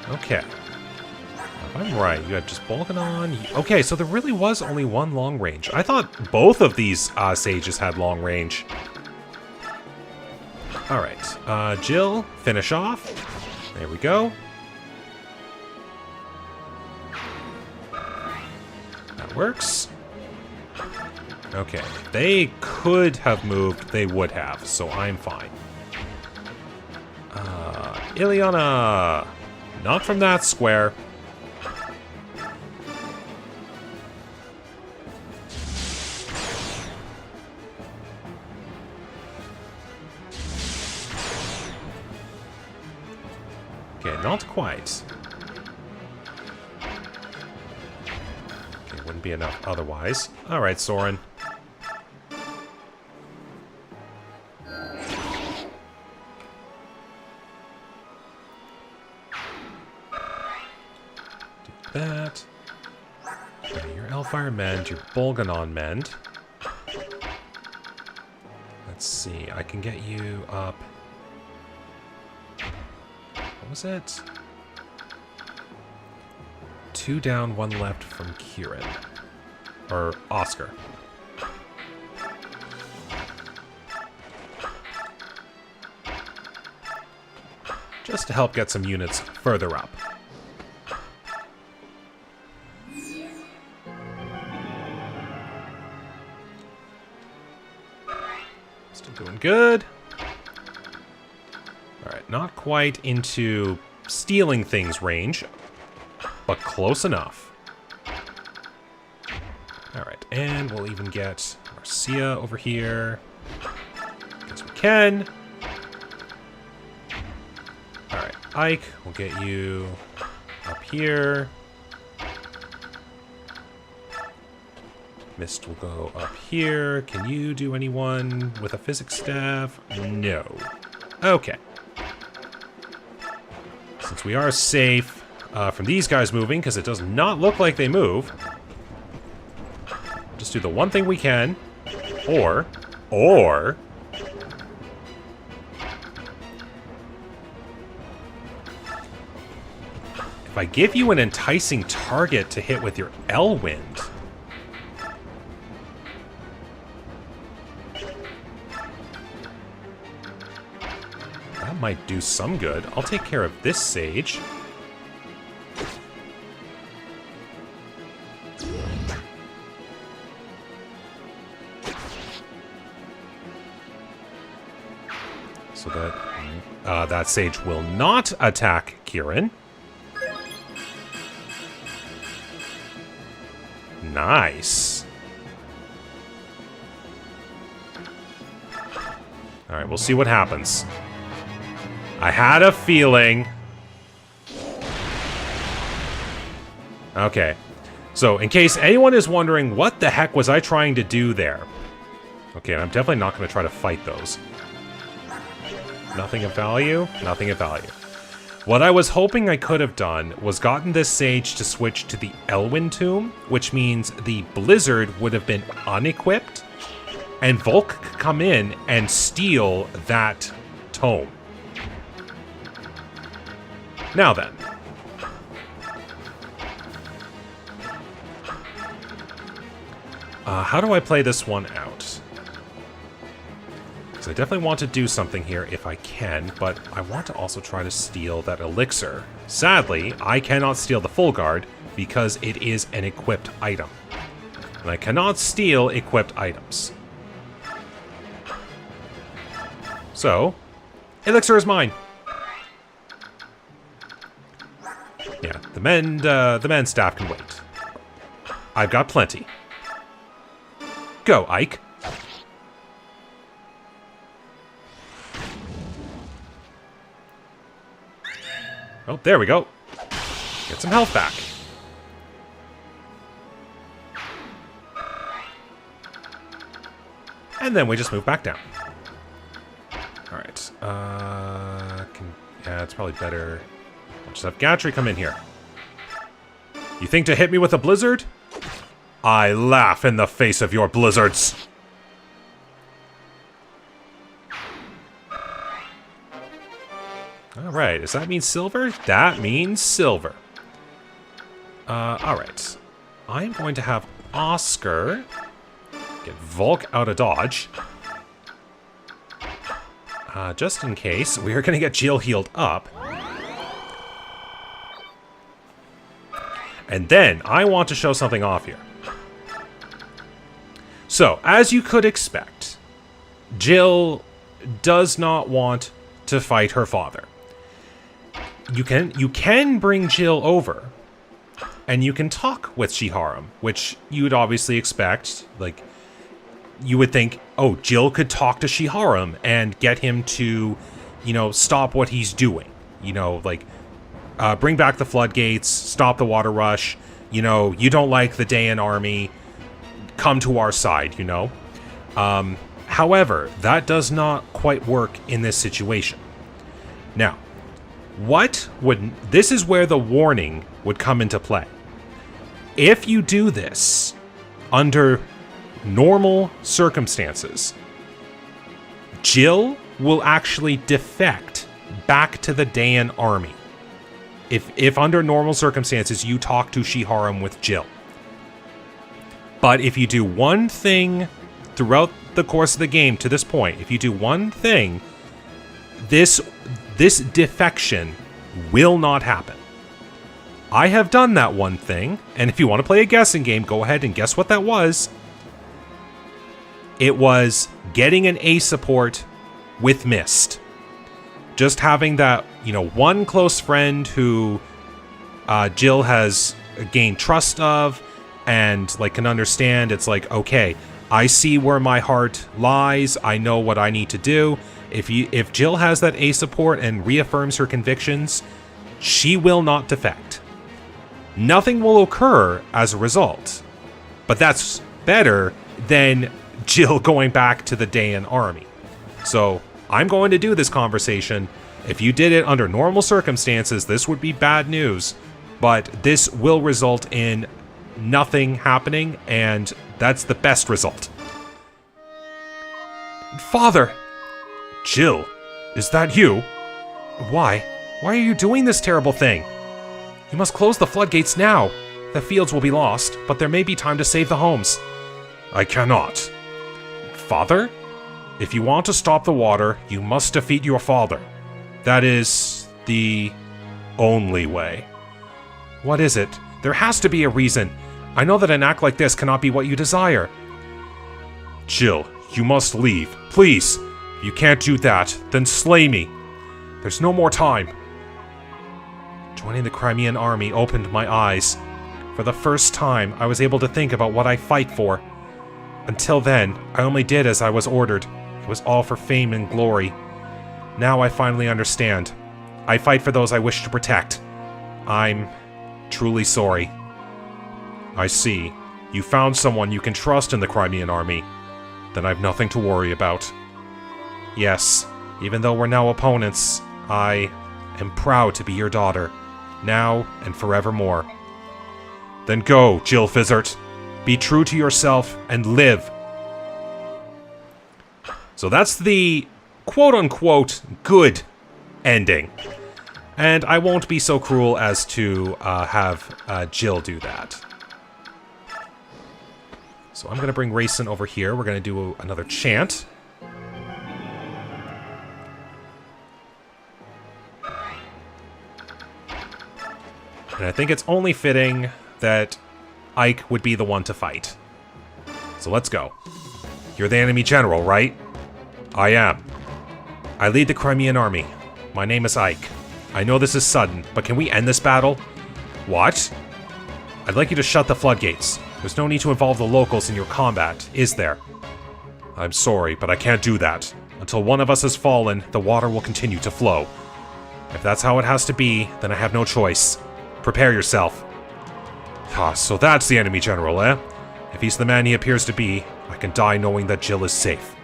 Okay. If I'm right, you had just Balkan on. Okay, so there really was only one long range. I thought both of these sages had long range. Alright, Jill, finish off. There we go. That works. Okay, they could have moved, they would have, so I'm fine. Ileana! Not from that square. Okay, not quite. Okay, wouldn't be enough otherwise. Alright, Soren. That. Okay, your Elfire mend, your Bolganon mend. Let's see, I can get you up... What was it? 2 down, 1 left from Kieran. Or Oscar. Just to help get some units further up. Still doing good. Alright, not quite into stealing things range, but close enough. Alright, and we'll even get Marcia over here. Guess we can. Alright, Ike, we'll get you up here. Mist will go up here. Can you do anyone with a physics staff? No. Okay. Since we are safe from these guys moving, because it does not look like they move, just do the one thing we can. Or... if I give you an enticing target to hit with your Elwind... that might do some good. I'll take care of this Sage. So that that Sage will not attack Kieran. Nice. Alright, we'll see what happens. I had a feeling. Okay. So, in case anyone is wondering, what the heck was I trying to do there? Okay, I'm definitely not going to try to fight those. Nothing of value? Nothing of value. What I was hoping I could have done was gotten this Sage to switch to the Elwyn Tomb, which means the Blizzard would have been unequipped, and Volk could come in and steal that tome. Now then. How do I play this one out? Because I definitely want to do something here if I can, but I want to also try to steal that elixir. Sadly, I cannot steal the full guard because it is an equipped item. And I cannot steal equipped items. So, elixir is mine. Yeah, the men staff can wait. I've got plenty. Go, Ike. Oh, there we go. Get some health back. And then we just move back down. Alright. Yeah, it's probably better. I'll just have Gatry come in here. You think to hit me with a blizzard? I laugh in the face of your blizzards. Alright, does that mean silver? That means silver. Alright. I'm going to have Oscar get Volk out of dodge. Just in case, we are going to get Jill healed up. And then, I want to show something off here. So, as you could expect, Jill does not want to fight her father. You can bring Jill over, and you can talk with Shiharam, which you would obviously expect. Like, you would think, oh, Jill could talk to Shiharam and get him to, you know, stop what he's doing. You know, like, bring back the floodgates, stop the water rush. You know, you don't like the Daein army, come to our side, you know. However, that does not quite work in this situation. Now, this is where the warning would come into play. If you do this under normal circumstances, Jill will actually defect back to the Daein army. If under normal circumstances you talk to Shiharam with Jill. But if you do one thing throughout the course of the game to this point, if you do one thing, this defection will not happen. I have done that one thing, and if you want to play a guessing game, go ahead and guess what that was. It was getting an A support with Mist. Just having that, one close friend who Jill has gained trust of and can understand. It's like, okay, I see where my heart lies. I know what I need to do. If Jill has that A support and reaffirms her convictions, she will not defect. Nothing will occur as a result. But that's better than Jill going back to the Daein army. So I'm going to do this conversation. If you did it under normal circumstances, this would be bad news. But this will result in nothing happening, and that's the best result. Father! Jill, is that you? Why? Why are you doing this terrible thing? You must close the floodgates now. The fields will be lost, but there may be time to save the homes. I cannot. Father? If you want to stop the water, you must defeat your father. That is the only way. What is it? There has to be a reason. I know that an act like this cannot be what you desire. Jill, you must leave. Please. If you can't do that, then slay me. There's no more time. Joining the Crimean Army opened my eyes. For the first time, I was able to think about what I fight for. Until then, I only did as I was ordered. It was all for fame and glory. Now I finally understand. I fight for those I wish to protect. I'm truly sorry. I see. You found someone you can trust in the Crimean Army. Then I've nothing to worry about. Yes, even though we're now opponents, I am proud to be your daughter, now and forevermore. Then go, Jill Fizzert. Be true to yourself and live. So that's the quote-unquote good ending. And I won't be so cruel as to have Jill do that. So I'm going to bring Rayson over here. We're going to do another chant. And I think it's only fitting that Ike would be the one to fight. So let's go. You're the enemy general, right? I am. I lead the Crimean Army. My name is Ike. I know this is sudden, but can we end this battle? What? I'd like you to shut the floodgates. There's no need to involve the locals in your combat, is there? I'm sorry, but I can't do that. Until one of us has fallen, the water will continue to flow. If that's how it has to be, then I have no choice. Prepare yourself. Ah, so that's the enemy general, eh? If he's the man he appears to be, I can die knowing that Jill is safe.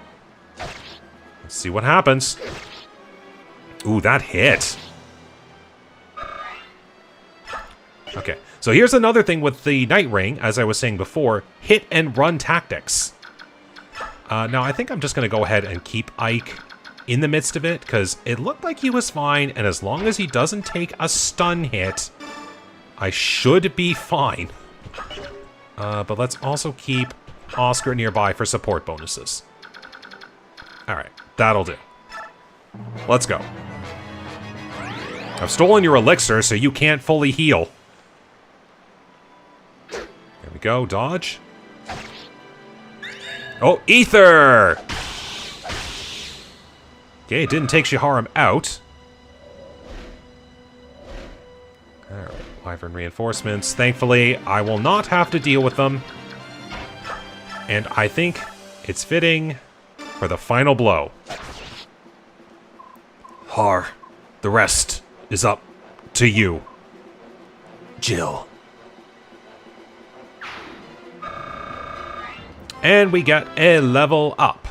Let's see what happens. Ooh, that hit. Okay, so here's another thing with the Night Ring, as I was saying before, hit and run tactics. Now, I think I'm just going to go ahead and keep Ike in the midst of it, because it looked like he was fine, and as long as he doesn't take a stun hit, I should be fine. But let's also keep Oscar nearby for support bonuses. Alright, that'll do. Let's go. I've stolen your elixir, so you can't fully heal. There we go, dodge. Oh, ether! Okay, it didn't take Shiharam out. Alright, wyvern reinforcements. Thankfully, I will not have to deal with them. And I think it's fitting for the final blow. Har, the rest is up to you, Jill. And we get a level up.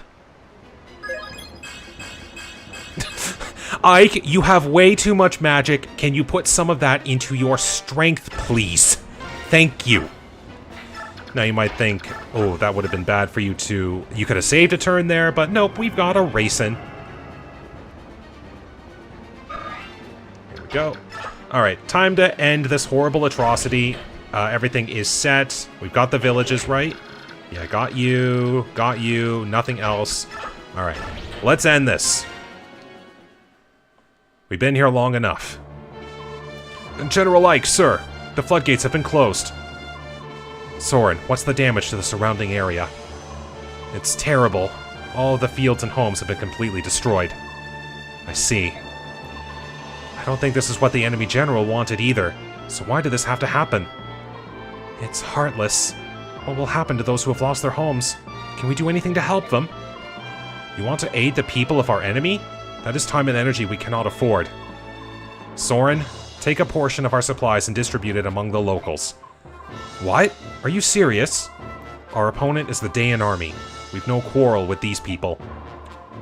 Ike, you have way too much magic. Can you put some of that into your strength, please? Thank you. Now you might think, oh, that would have been bad for you to... You could have saved a turn there, but nope, we've got a racing. Here we go. Alright, time to end this horrible atrocity. Everything is set. We've got the villages, right? Yeah, got you, nothing else. Alright, let's end this. We've been here long enough. General Ike, sir, the floodgates have been closed. Soren, what's the damage to the surrounding area? It's terrible. All of the fields and homes have been completely destroyed. I see. I don't think this is what the enemy general wanted either, so why did this have to happen? It's heartless. What will happen to those who have lost their homes? Can we do anything to help them? You want to aid the people of our enemy? That is time and energy we cannot afford. Soren, take a portion of our supplies and distribute it among the locals. What? Are you serious? Our opponent is the Daein Army. We've no quarrel with these people.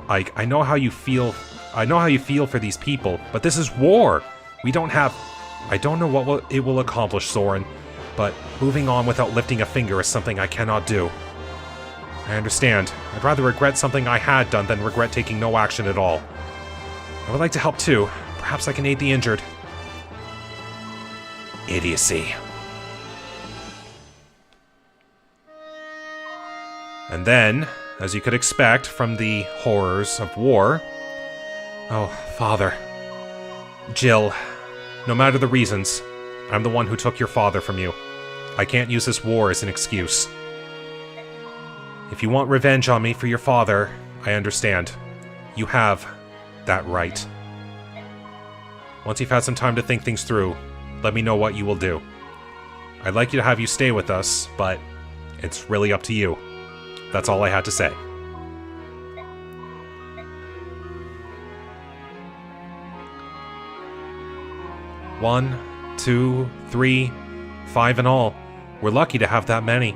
Ike, I know how you feel for these people, but this is war! We don't have... I don't know what it will accomplish, Soren, but moving on without lifting a finger is something I cannot do. I understand. I'd rather regret something I had done than regret taking no action at all. I would like to help too. Perhaps I can aid the injured. Idiocy. And then, as you could expect from the horrors of war... Oh, Father. Jill, no matter the reasons, I'm the one who took your father from you. I can't use this war as an excuse. If you want revenge on me for your father, I understand. You have that right. Once you've had some time to think things through, let me know what you will do. I'd like you to have you stay with us, but it's really up to you. That's all I had to say. One, 2, 3, 5 in all. We're lucky to have that many.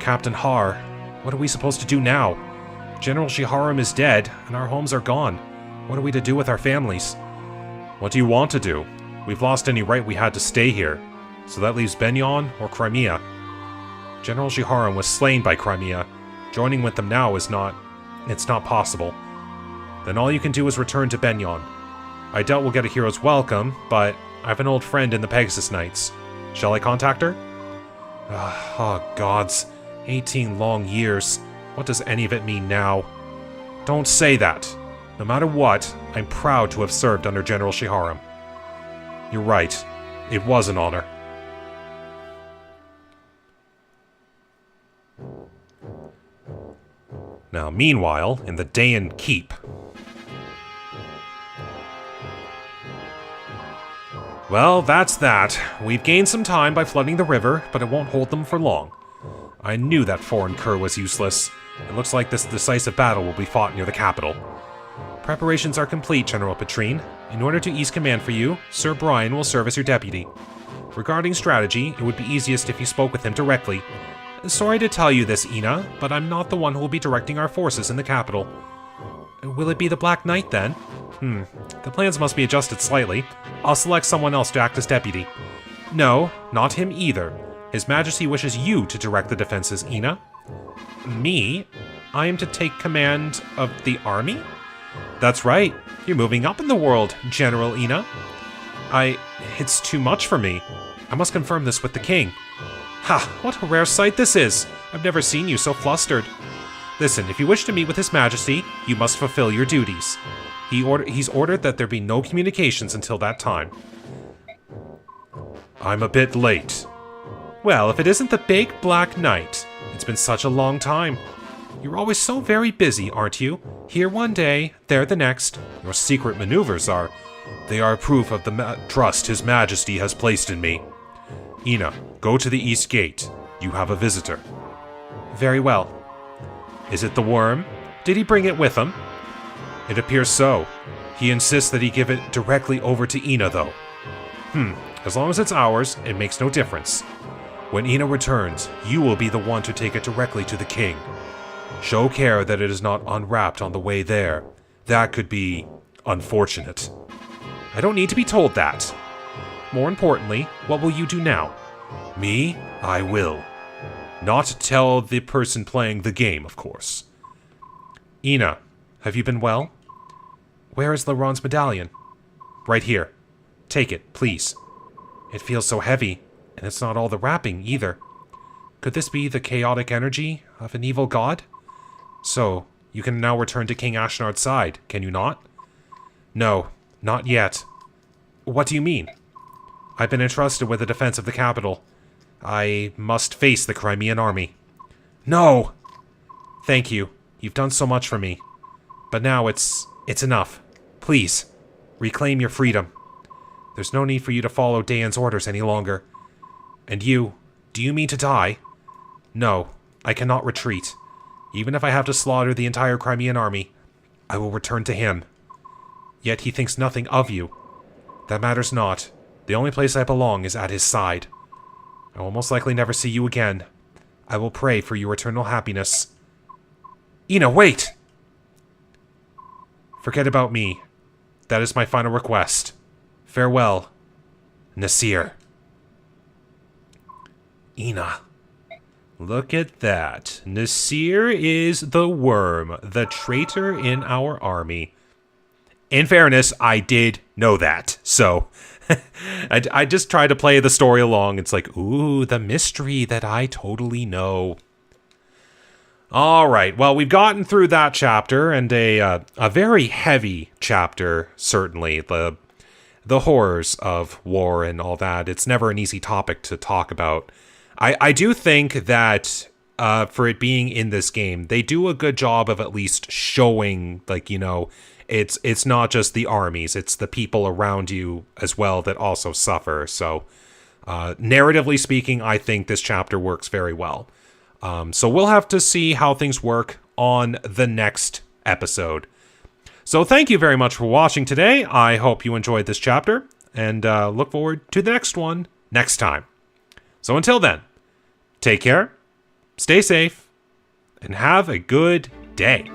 Captain Har, what are we supposed to do now? General Shiharam is dead, and our homes are gone. What are we to do with our families? What do you want to do? We've lost any right we had to stay here, so that leaves Benyon or Crimea. General Shiharam was slain by Crimea. Joining with them now is not... it's not possible. Then all you can do is return to Benyon. I doubt we'll get a hero's welcome, but I have an old friend in the Pegasus Knights. Shall I contact her? Oh, gods. 18 long years. What does any of it mean now? Don't say that. No matter what, I'm proud to have served under General Shiharam. You're right. It was an honor. Now, meanwhile, in the Daein Keep... Well, that's that. We've gained some time by flooding the river, but it won't hold them for long. I knew that foreign cur was useless. It looks like this decisive battle will be fought near the capital. Preparations are complete, General Petrine. In order to ease command for you, Sir Brian will serve as your deputy. Regarding strategy, it would be easiest if you spoke with him directly. Sorry to tell you this, Ina, but I'm not the one who will be directing our forces in the capital. Will it be the Black Knight, then? The plans must be adjusted slightly. I'll select someone else to act as deputy. No, not him either. His Majesty wishes you to direct the defenses, Ina. Me? I am to take command of the army? That's right. You're moving up in the world, General Ina. It's too much for me. I must confirm this with the king. Ha! What a rare sight this is! I've never seen you so flustered. Listen, if you wish to meet with His Majesty, you must fulfill your duties. He's ordered that there be no communications until that time. I'm a bit late. Well, if it isn't the big Black Knight. It's been such a long time. You're always so very busy, aren't you? Here one day, there the next. Your secret maneuvers are... They are proof of the trust His Majesty has placed in me. Ina, go to the East Gate. You have a visitor. Very well. Is it the worm? Did he bring it with him? It appears so. He insists that he give it directly over to Ina, though. As long as it's ours, it makes no difference. When Ina returns, you will be the one to take it directly to the king. Show care that it is not unwrapped on the way there. That could be unfortunate. I don't need to be told that. More importantly, what will you do now? Me? I will. Not tell the person playing the game, of course. Ina, have you been well? Where is Laurent's medallion? Right here. Take it, please. It feels so heavy, and it's not all the wrapping, either. Could this be the chaotic energy of an evil god? So, you can now return to King Ashnard's side, can you not? No, not yet. What do you mean? I've been entrusted with the defense of the capital. I must face the Crimean Army. No! Thank you. You've done so much for me. But now it's enough. Please, reclaim your freedom. There's no need for you to follow Daein's orders any longer. And you, do you mean to die? No, I cannot retreat. Even if I have to slaughter the entire Crimean Army, I will return to him. Yet he thinks nothing of you. That matters not. The only place I belong is at his side. I will most likely never see you again. I will pray for your eternal happiness. Ina, wait! Forget about me. That is my final request. Farewell, Nasir. Ina. Look at that. Nasir is the worm, the traitor in our army. In fairness, I did know that, so I just try to play the story along. It's like, ooh, the mystery that I totally know. All right, well, we've gotten through that chapter, and a very heavy chapter, certainly. The horrors of war and all that. It's never an easy topic to talk about. I do think that for it being in this game, they do a good job of at least showing, like, you know, it's not just the armies, it's the people around you as well that also suffer. So, narratively speaking, I think this chapter works very well. So we'll have to see how things work on the next episode. So thank you very much for watching today. I hope you enjoyed this chapter, and look forward to the next one next time. So until then, take care, stay safe, and have a good day.